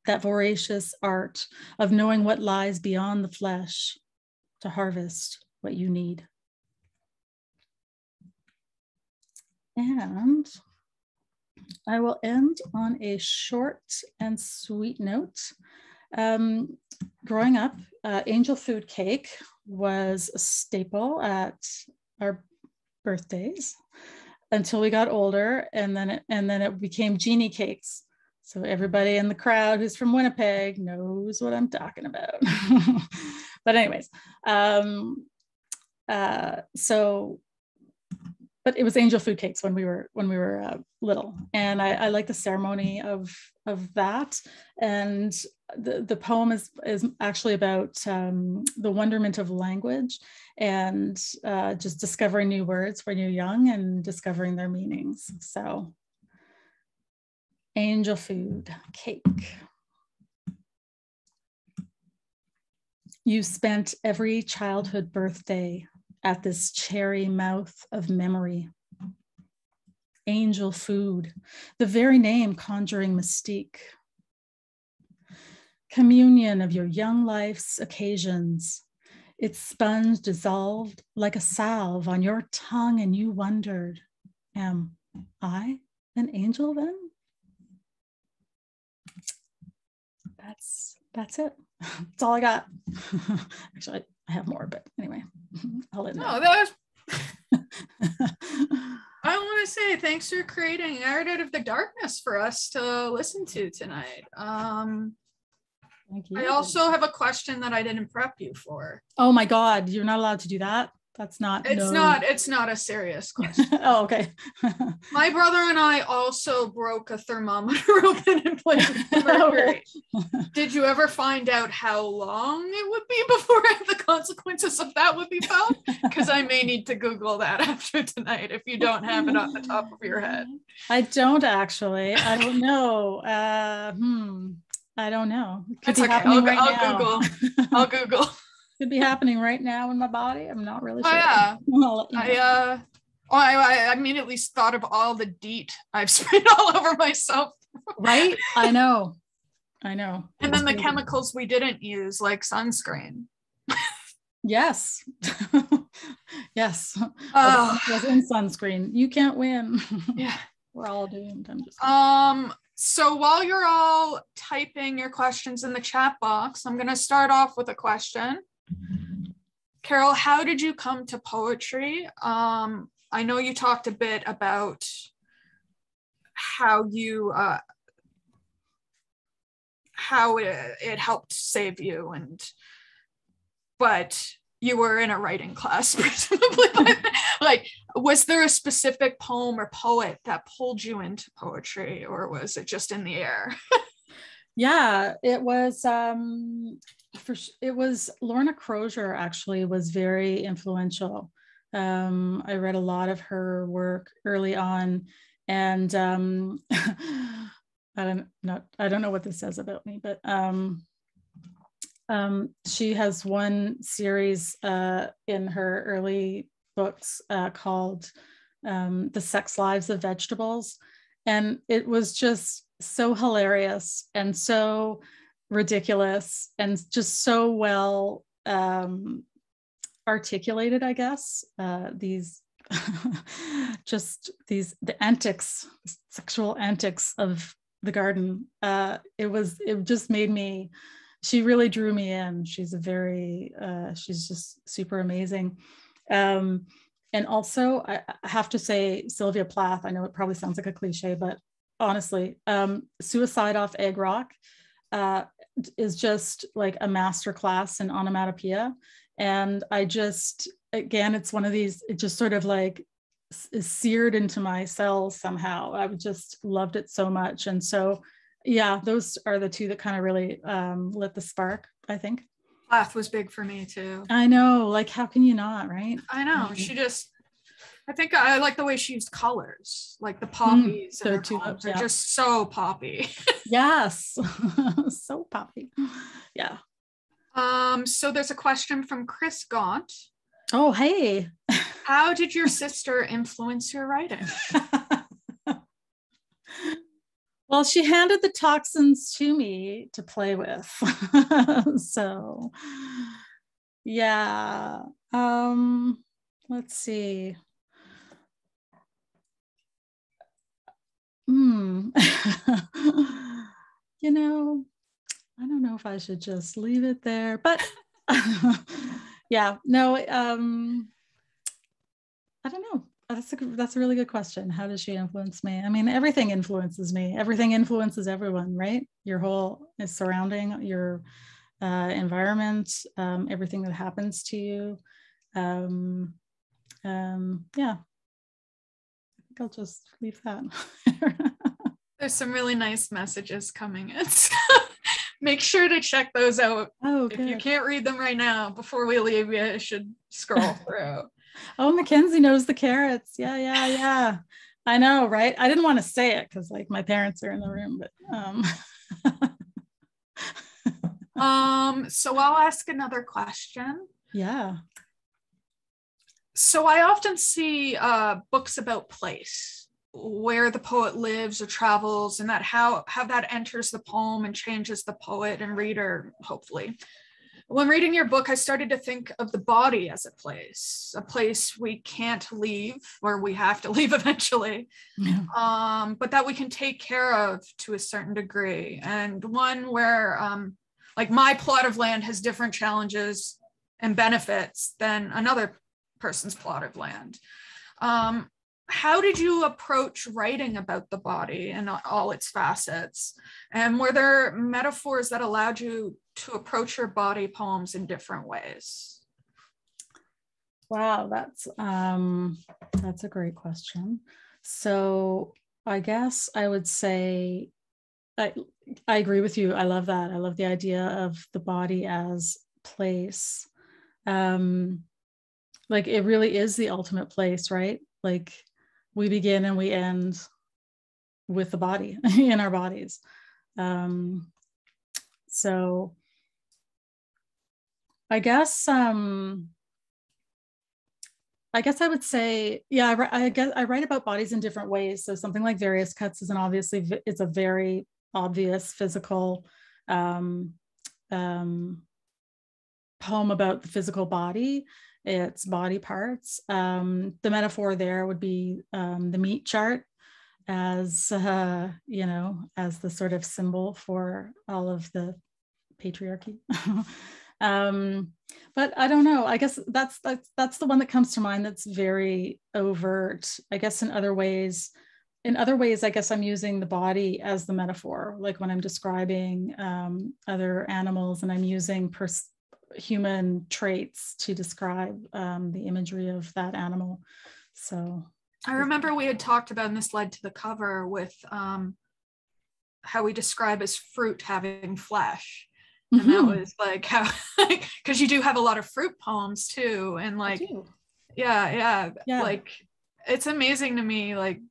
That voracious art of knowing what lies beyond the flesh to harvest what you need. And I will end on a short and sweet note. Growing up, angel food cake was a staple at our birthdays until we got older, and then it became genie cakes. So everybody in the crowd who's from Winnipeg knows what I'm talking about. But anyways, but it was angel food cakes when we were little, and I like the ceremony of that. And the poem is actually about the wonderment of language and just discovering new words when you're young and discovering their meanings. So Angel food, cake. You spent every childhood birthday at this cherry mouth of memory. Angel food, the very name conjuring mystique. Communion of your young life's occasions. Its sponge dissolved like a salve on your tongue, and you wondered, am I an angel then? That's it. That's all I got. Actually, I have more, but anyway, I'll end No, that was. I want to say thanks for creating Art Out of the Darkness for us to listen to tonight. Thank you. I also have a question that I didn't prep you for. Oh my God, you're not allowed to do that? That's not. It's not a serious question. Oh, okay. My brother and I also broke a thermometer open and played with mercury. Did you ever find out how long it would be before the consequences of that would be felt? Because I may need to Google that after tonight if you don't have it on the top of your head. I don't actually. I don't know. I don't know. That's okay. I'll Google. Could be happening right now in my body. I'm not really sure. Oh, yeah. I'll let you know. I immediately thought of all the DEET I've sprayed all over myself. Right? I know. And then the chemicals we didn't use, like sunscreen. Yes. Yes. Was in sunscreen. You can't win. Yeah. We're all doomed. I'm just so while you're all typing your questions in the chat box, I'm going to start off with a question. Carol, how did you come to poetry? I know you talked a bit about how you how it helped save you, but you were in a writing class, presumably. Like, was there a specific poem or poet that pulled you into poetry, or was it just in the air? Yeah, it was. It was Lorna Crozier. Actually, was very influential. I read a lot of her work early on, and I don't know what this says about me, but she has one series in her early books called The Sex Lives of Vegetables. And it was just so hilarious and so ridiculous and just so well articulated, I guess. The antics, sexual antics of the garden. It just made me, she really drew me in. She's she's just super amazing. And also I have to say Sylvia Plath, I know it probably sounds like a cliche, but honestly, Suicide off Egg Rock is just like a masterclass in onomatopoeia. And I just, again, it's one of these, it just sort of like is seared into my cells somehow. I just loved it so much. And so, yeah, those are the two that kind of really lit the spark, I think. Plath was big for me too. I know, like, how can you not, right? I know, I think I like the way she used colors, like the poppies. They're just so poppy. Yes, so poppy. Yeah. So there's a question from Chris Gaunt. Oh, hey. How did your sister influence your writing? Well, she handed the toxins to me to play with. So, yeah. Let's see. You know, I don't know if I should just leave it there, but yeah, no, I don't know. That's a really good question. How does she influence me? I mean, everything influences me. Everything influences everyone, right? Your whole surrounding, your environment, everything that happens to you. Yeah, I think I'll just leave that. There's some really nice messages coming in. Make sure to check those out. Oh, if you can't read them right now, before we leave, you should scroll through. Oh, Mackenzie knows the carrots. Yeah. I know, right? I didn't want to say it because like my parents are in the room, but so I'll ask another question. yeah. So I often see books about place, where the poet lives or travels, and that how that enters the poem and changes the poet and reader, hopefully. When reading your book, I started to think of the body as a place we can't leave, or we have to leave eventually, but that we can take care of to a certain degree. And one where, like, my plot of land has different challenges and benefits than another person's plot of land. How did you approach writing about the body and all its facets? And were there metaphors that allowed you to approach your body poems in different ways? Wow, that's a great question. So I guess I would say I agree with you. I love that. I love the idea of the body as place. Like it really is the ultimate place, right? Like we begin and we end with the body in our bodies. So I guess I would say, yeah, I guess I write about bodies in different ways. So something like Various Cuts is it's a very obvious physical poem about the physical body, its body parts. The metaphor there would be the meat chart as, as the sort of symbol for all of the patriarchy. But I don't know, I guess that's the one that comes to mind that's very overt. I guess in other ways, I guess I'm using the body as the metaphor, like when I'm describing other animals and I'm using human traits to describe the imagery of that animal. So I remember we had talked about, and this led to the cover, with how we describe as fruit having flesh. And that was like how, because you do have a lot of fruit poems too. And like, yeah, like it's amazing to me, like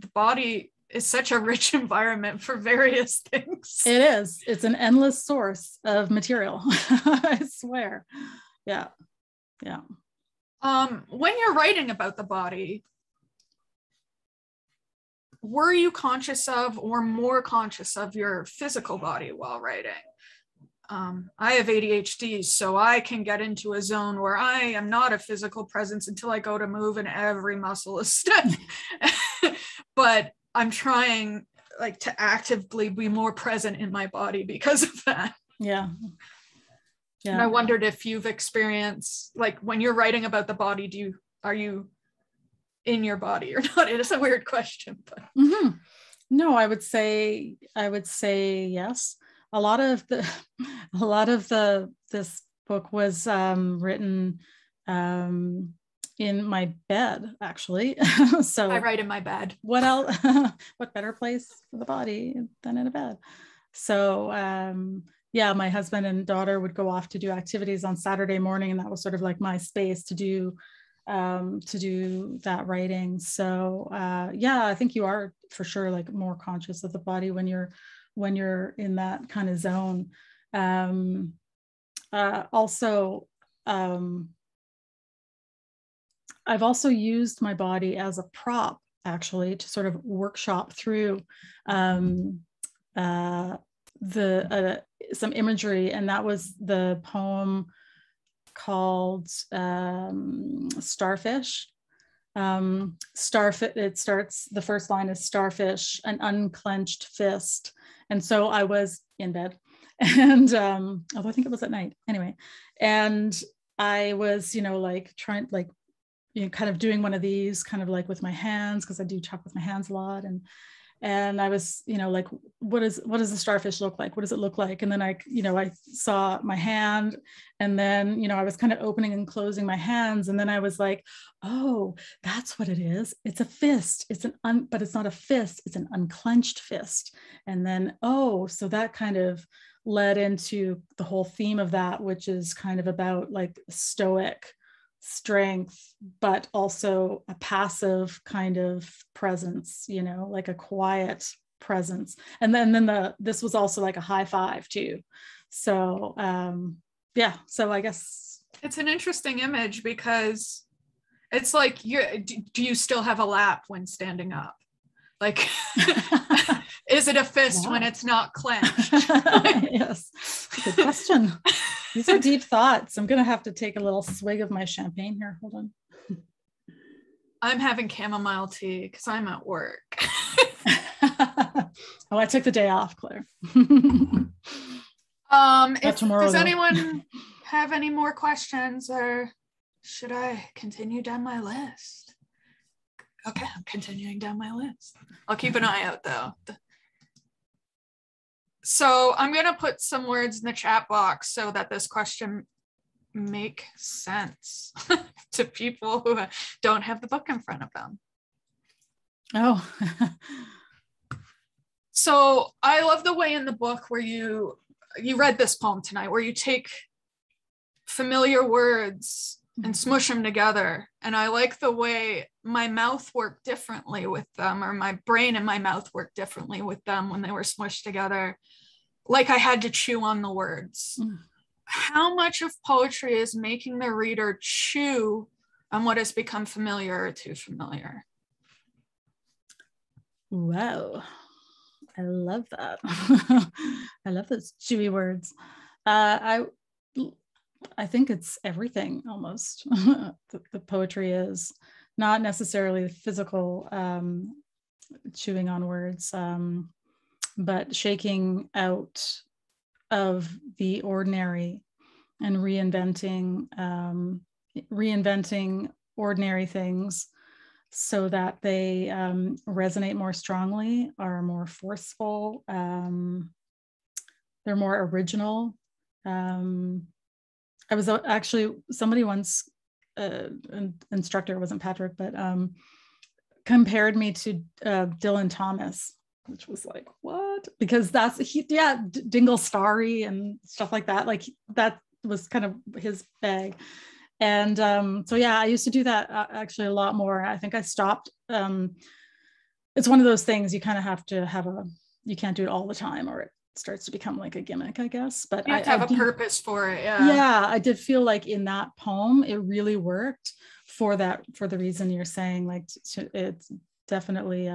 the body is such a rich environment for various things. It is. It's an endless source of material. I swear. Yeah. When you're writing about the body, were you conscious of or more conscious of your physical body while writing? I have ADHD, so I can get into a zone where I am not a physical presence until I go to move and every muscle is stiff. But I'm trying like to actively be more present in my body because of that. Yeah. And I wondered if you've experienced, like when you're writing about the body, are you in your body or not? It is a weird question, but no, I would say yes. A lot of this book was written in my bed, actually. So I write in my bed. What else? What better place for the body than in a bed? So my husband and daughter would go off to do activities on Saturday morning, and that was sort of like my space to do that writing. So I think you are for sure like more conscious of the body when you're in that kind of zone. I've also used my body as a prop, actually, to sort of workshop through some imagery, and that was the poem called Starfish. It starts, the first line is starfish, an unclenched fist. And so I was in bed, and although I think it was at night anyway, and I was, trying, kind of doing one of these kind of like with my hands, because I do talk with my hands a lot, and I was, like, what does the starfish look like? What does it look like? And then I saw my hand, and then, I was kind of opening and closing my hands. And then I was like, oh, that's what it is. It's a fist. But it's not a fist. It's an unclenched fist. And then, so that kind of led into the whole theme of that, which is kind of about like stoic strength, but also a passive kind of presence, you know, like a quiet presence. And then this was also like a high five too. So yeah, so I guess it's an interesting image because it's like, do you still have a lap when standing up? Like, is it a fist when it's not clenched? Yes, good question. These are deep thoughts. I'm gonna have to take a little swig of my champagne here. Hold on. I'm having chamomile tea because I'm at work. Oh, I took the day off, Claire. Does anyone have any more questions, or should I continue down my list? Okay, I'm continuing down my list. I'll keep an eye out though. So I'm gonna put some words in the chat box so that this question make sense to people who don't have the book in front of them. Oh. So I love the way in the book where you read this poem tonight, where you take familiar words and smush them together. And I like the way my mouth worked differently with them, or my brain and my mouth worked differently with them when they were smushed together. Like I had to chew on the words. How much of poetry is making the reader chew on what has become familiar or too familiar? Wow. I love that. I love those chewy words. I think it's everything almost. The poetry is not necessarily physical chewing on words, but shaking out of the ordinary and reinventing ordinary things so that they resonate more strongly, are more forceful, they're more original. I was actually, somebody once, an instructor, wasn't Patrick, but compared me to Dylan Thomas, which was like, what? Because that's, Dingle Starry and stuff like that. Like that was kind of his bag. And so, yeah, I used to do that actually a lot more. I think I stopped. It's one of those things you kind of have to have you can't do it all the time, or it starts to become like a gimmick, I guess. But you have to have a purpose for it. Yeah, I did feel like in that poem, it really worked for the reason you're saying. Like it's definitely,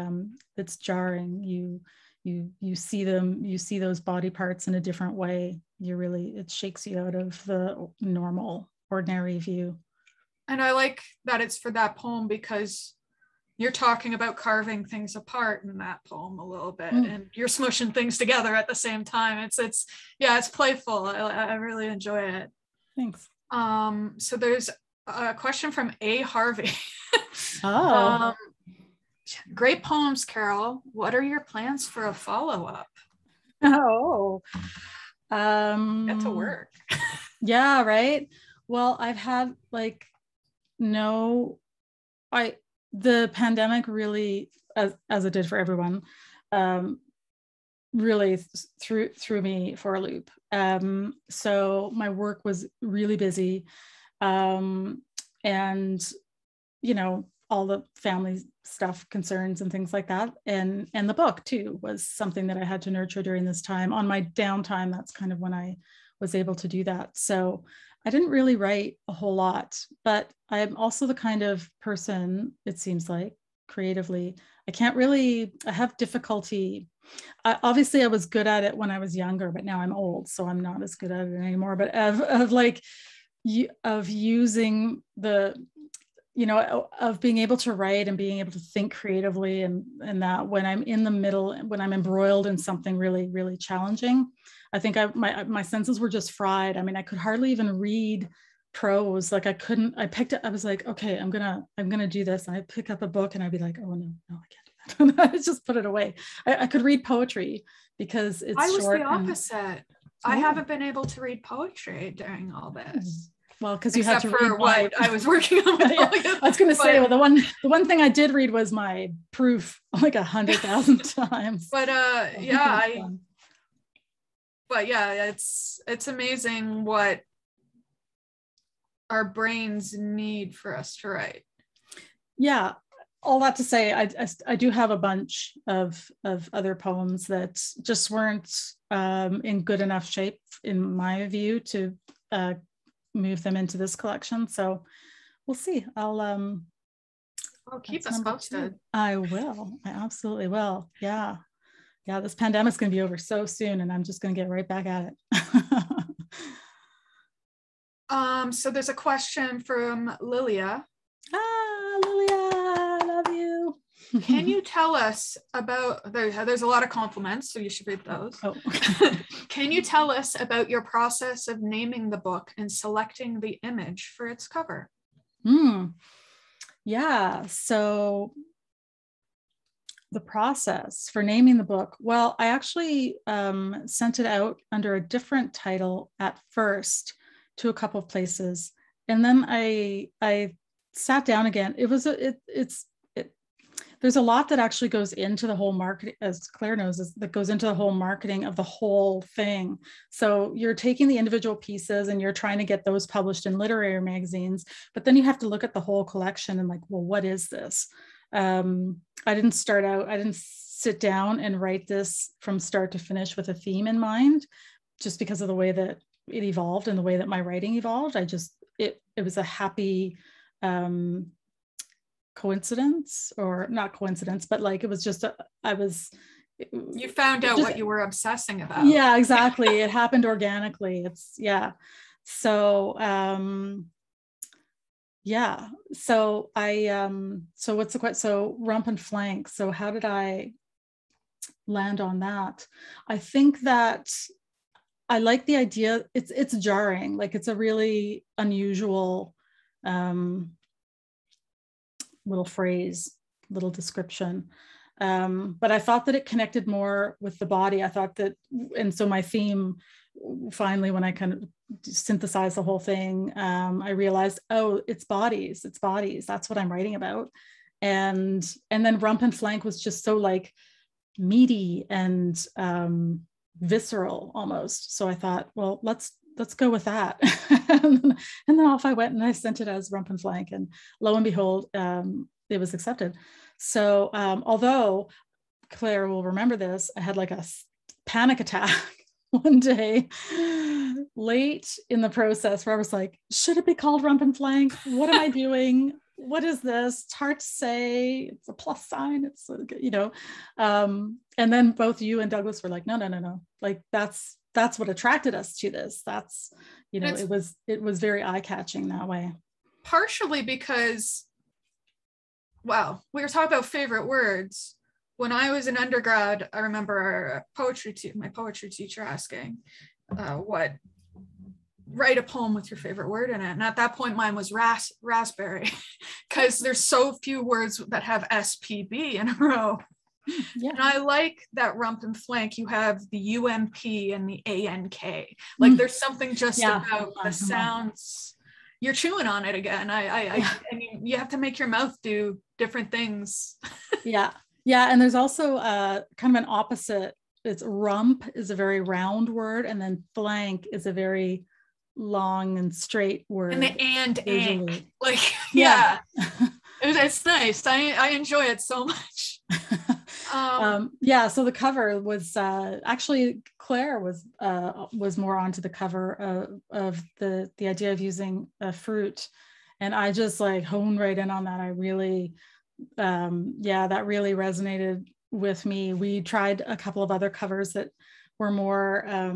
it's jarring. You see them, you see those body parts in a different way. It shakes you out of the normal, ordinary view. And I like that it's for that poem because you're talking about carving things apart in that poem a little bit, and you're smushing things together at the same time. It's playful. I really enjoy it. Thanks. So there's a question from A. Harvey. Oh. Great poems, Carol. What are your plans for a follow-up? Oh. Get to work. Yeah, right. Well, I've had the pandemic really, as it did for everyone, really threw me for a loop. So my work was really busy, and all the family stuff, concerns and things like that, and the book too was something that I had to nurture during this time. On my downtime, that's kind of when I was able to do that. So I didn't really write a whole lot, but I'm also the kind of person, it seems like, creatively, I have difficulty. Obviously I was good at it when I was younger, but now I'm old, so I'm not as good at it anymore. But of using of being able to write and being able to think creatively, and that when I'm in the middle, when I'm embroiled in something really, really challenging, I think my senses were just fried. I mean, I could hardly even read prose. Like I was like, okay, I'm gonna do this. And I'd pick up a book and I'd be like, oh no, I can't do that. I just put it away. I could read poetry because it's short. I was the opposite. I haven't been able to read poetry during all this. Well, because you had to read what I was working on. I was going to say, well, the one thing I did read was my proof like 100,000 times. But it's amazing what our brains need for us to write. Yeah, all that to say, I do have a bunch of other poems that just weren't in good enough shape, in my view, to move them into this collection. So we'll see. I'll keep us posted. I will. I absolutely will. Yeah. Yeah, this pandemic's going to be over so soon, and I'm just going to get right back at it. So there's a question from Lilia. Lilia, I love you. Can you tell us about, there's a lot of compliments, so you should read those. Oh. Can you tell us about your process of naming the book and selecting the image for its cover? Yeah, so the process for naming the book, well, I actually sent it out under a different title at first to a couple of places, and then I sat down again. There's a lot that actually goes into the whole marketing, as Claire knows, that goes into the whole marketing of the whole thing. So you're taking the individual pieces and you're trying to get those published in literary magazines, but then you have to look at the whole collection and like, well, what is this? I didn't sit down and write this from start to finish with a theme in mind, just because of the way that it evolved and the way that my writing evolved. It was a happy coincidence, or not coincidence, but like it was just you found out what you were obsessing about. Yeah, exactly. It happened organically. So what's the question? So rump and flank. So how did I land on that? I think that I like the idea. It's jarring. Like it's a really unusual little phrase, little description. But I thought that it connected more with the body. I thought that, and so my theme, finally, when I kind of synthesized the whole thing, I realized, oh, it's bodies. That's what I'm writing about. And then rump and flank was just so like meaty and visceral almost. So I thought, well, let's go with that. And then off I went and I sent it as rump and flank, and lo and behold, it was accepted. So although Claire will remember this, I had like a panic attack one day late in the process where I was like, should it be called rump and flank? What am I doing? What is this? It's hard to say. It's a plus sign. It's, and then both you and Douglas were like, no. Like that's what attracted us to this. That's, it was very eye-catching that way. Partially because, well, we were talking about favorite words. When I was an undergrad, I remember my poetry teacher asking, write a poem with your favorite word in it. And at that point, mine was raspberry, because there's so few words that have SPB in a row. Yeah. And I like that rump and flank. You have the UMP and the ANK. Like there's something just about the sounds. You're chewing on it again. I mean, you have to make your mouth do different things. Yeah. And there's also kind of an opposite. It's rump is a very round word, and then flank is a very long and straight word. And the and like, yeah. It's nice. I enjoy it so much. So the cover was actually Claire was more onto the cover of the idea of using a fruit, and I just like honed right in on that. I really that really resonated with me. We tried a couple of other covers that were more a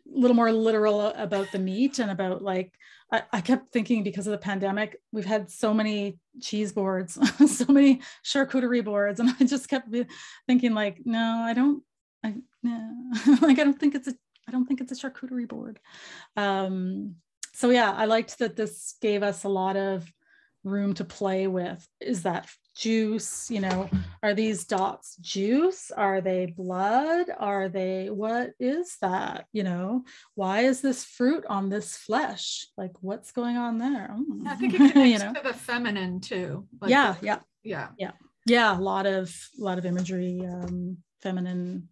little more literal about the meat, and about like I kept thinking, because of the pandemic, we've had so many cheese boards, so many charcuterie boards, and I just kept thinking like, I don't think it's a charcuterie board. So yeah, I liked that this gave us a lot of room to play with. Is that juice? Are these dots juice? Are they blood? What is that? Why is this fruit on this flesh? Like, what's going on there? I think it connects to the feminine too. Like yeah. A lot of imagery, feminine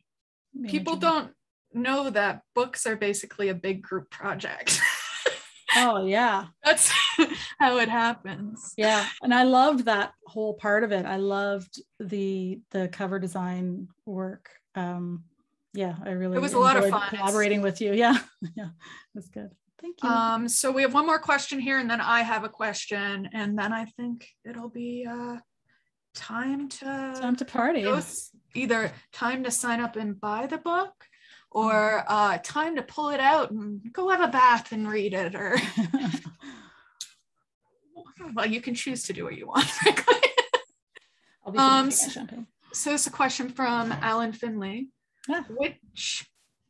imagery. People don't know that books are basically a big group project. Oh yeah. That's how it happens. Yeah. And I loved that whole part of it. I loved the cover design work. Yeah, I really It was a lot of enjoyed fun. collaborating with you. Yeah. Yeah. It was good. Thank you. So we have one more question here, and then I have a question, and then I think it'll be time to party. Either time to sign up and buy the book, or time to pull it out and go have a bath and read it, or well, you can choose to do what you want. I'll be drinking my champagne. So it's a question from Alan Finley. Yeah. Which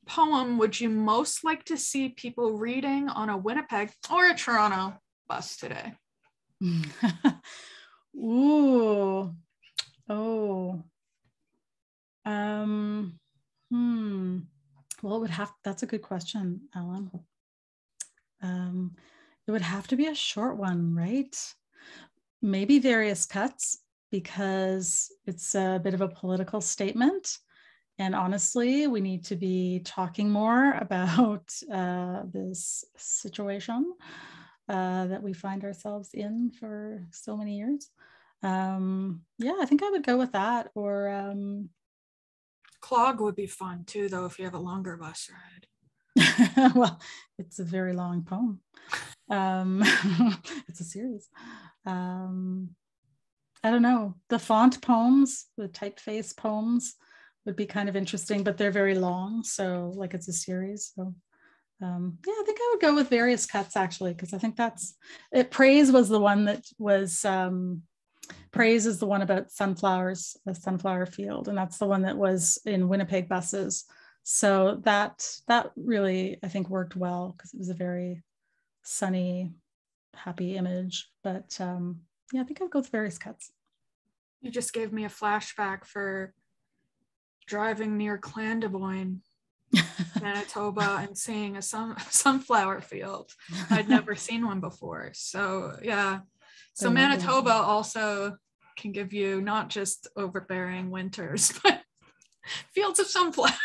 poem would you most like to see people reading on a Winnipeg or a Toronto bus today? Ooh. Oh. Well, that's a good question, Alan. It would have to be a short one, right? Maybe Various Cuts, because it's a bit of a political statement. And honestly, we need to be talking more about this situation that we find ourselves in for so many years. Yeah, I think I would go with that. Or Clog would be fun too, though, if you have a longer bus ride. Well, it's a very long poem. It's a series. I don't know. The font poems, the typeface poems would be kind of interesting, but they're very long. So like it's a series. So yeah, I think I would go with Various Cuts actually, because I think Praise was the one that was, Praise is the one about sunflowers, the sunflower field. And that's the one that was in Winnipeg buses. So that really, I think, worked well because it was a very sunny, happy image. But yeah, I think I'd go with Various Cuts. You just gave me a flashback for driving near Clandeboine, Manitoba, and seeing a sunflower field. I'd never seen one before. So yeah. So Manitoba also can give you not just overbearing winters, but fields of sunflowers.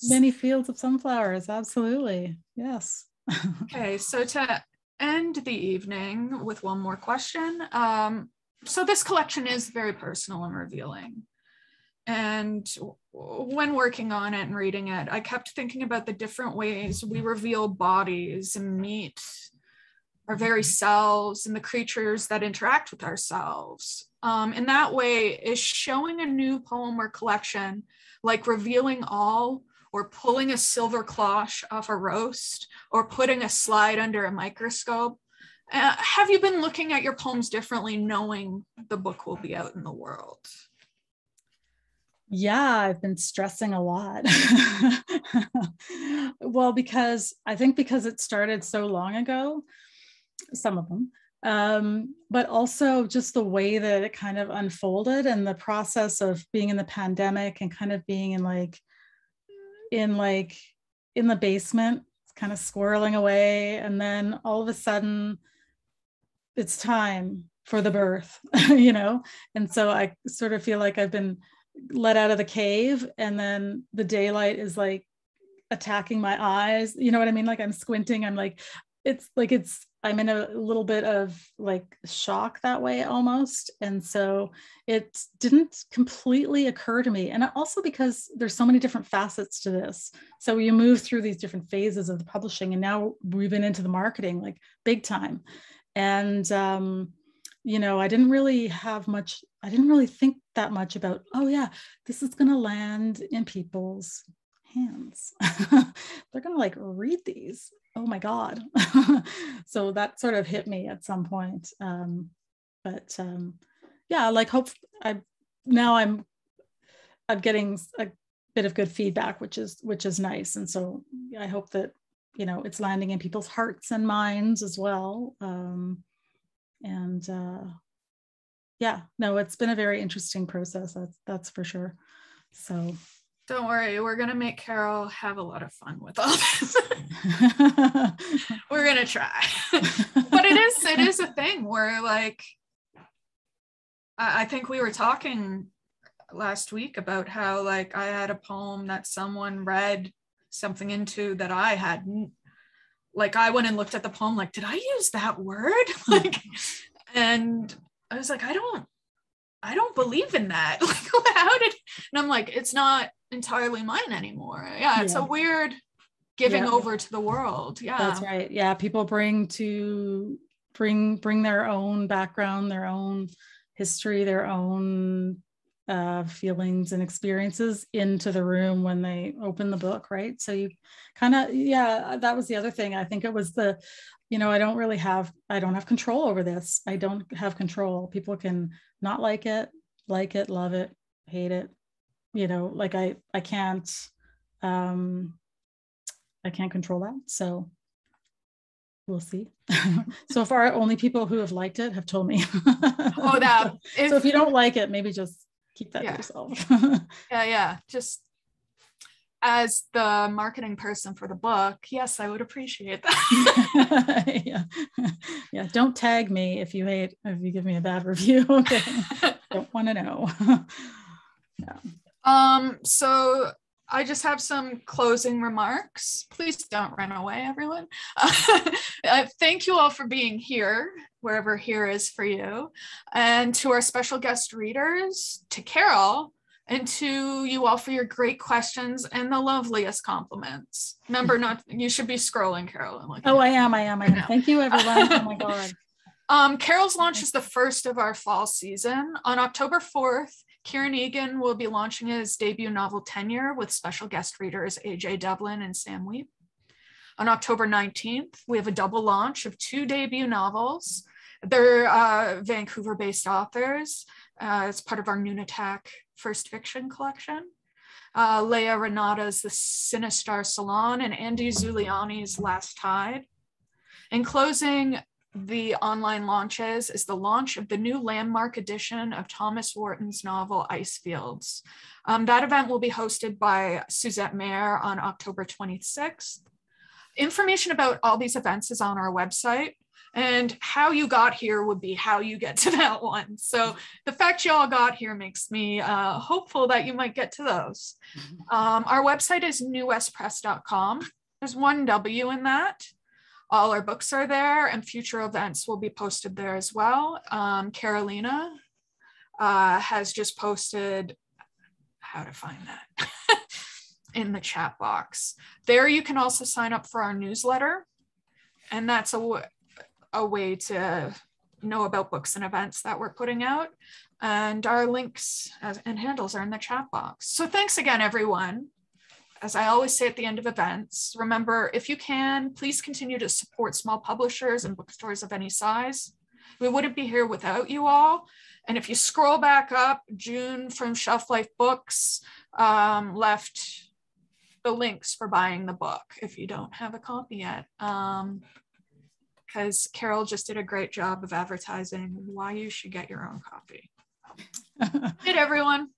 Many fields of sunflowers, absolutely. Yes. Okay, so to end the evening with one more question. So this collection is very personal and revealing. And when working on it and reading it, I kept thinking about the different ways we reveal bodies and meet our very selves and the creatures that interact with ourselves. In that way, is showing a new poem or collection like revealing all, or pulling a silver cloche off a roast, or putting a slide under a microscope? Have you been looking at your poems differently, knowing the book will be out in the world? Yeah, I've been stressing a lot. Well, because it started so long ago, some of them, but also just the way that it kind of unfolded, and the process of being in the pandemic and kind of being in the basement, kind of squirreling away. And then all of a sudden it's time for the birth, And so I sort of feel like I've been let out of the cave, and then the daylight is like attacking my eyes. You know what I mean? Like I'm squinting. I'm in a little bit of like shock that way almost. And so it didn't completely occur to me. And also because there's so many different facets to this. So you move through these different phases of the publishing, and now we've been into the marketing, like big time. And, I didn't really think that much about, oh yeah, this is going to land in people's hands. They're going to like read these. Oh my God. So that sort of hit me at some point. Yeah, like I'm getting a bit of good feedback, which is nice. And so I hope that, it's landing in people's hearts and minds as well. Yeah, no, it's been a very interesting process. That's for sure. So don't worry, we're gonna make Carol have a lot of fun with all this. We're gonna try. But it is a thing where, like, I think we were talking last week about how, like, I had a poem that someone read something into that I hadn't, like I went and looked at the poem, like, did I use that word? Like, and I was like, I don't believe in that. Like, how did, and I'm like, it's not entirely mine anymore. Yeah, it's a weird giving over to the world. Yeah, that's right. Yeah, people bring their own background, their own history, their own feelings and experiences into the room when they open the book, right? So you kind of, that was the other thing. I think it was I don't have control over this. I don't have control. People can not like it, love it, hate it. Like I can't control that. So we'll see. So far, only people who have liked it have told me. Oh, that. So if you don't like it, maybe just keep that to yourself. Yeah. Just as the marketing person for the book, yes, I would appreciate that. Yeah. Don't tag me if you give me a bad review. Okay. Don't want to know. Yeah. So I just have some closing remarks. Please don't run away, everyone. Thank you all for being here, wherever here is for you. And to our special guest readers, to Carol, and to you all for your great questions and the loveliest compliments. Remember, you should be scrolling, Carol. I am. Thank you, everyone. Oh my God. Carol's launch is the first of our fall season. On October 4th, Kieran Egan will be launching his debut novel Tenure with special guest readers AJ Devlin and Sam Weep. On October 19th, we have a double launch of 2 debut novels. They're Vancouver-based authors. It's part of our Noonatak First Fiction collection. Leah Renata's The Sinistar Salon and Andy Zuliani's Last Tide. In closing, the online launches is the launch of the new landmark edition of Thomas Wharton's novel Icefields. That event will be hosted by Suzette Mayer on October 26th. Information about all these events is on our website, and how you got here would be how you get to that one. So the fact you all got here makes me hopeful that you might get to those. Our website is newwestpress.com. There's one W in that. All our books are there, and future events will be posted there as well. Carolina has just posted how to find that in the chat box. There you can also sign up for our newsletter, and that's a way to know about books and events that we're putting out. And our links and handles are in the chat box. So thanks again, everyone. As I always say at the end of events, remember, if you can, please continue to support small publishers and bookstores of any size. We wouldn't be here without you all. And if you scroll back up, June from Shelf Life Books left the links for buying the book if you don't have a copy yet. Because Carol just did a great job of advertising why you should get your own copy. Good, everyone.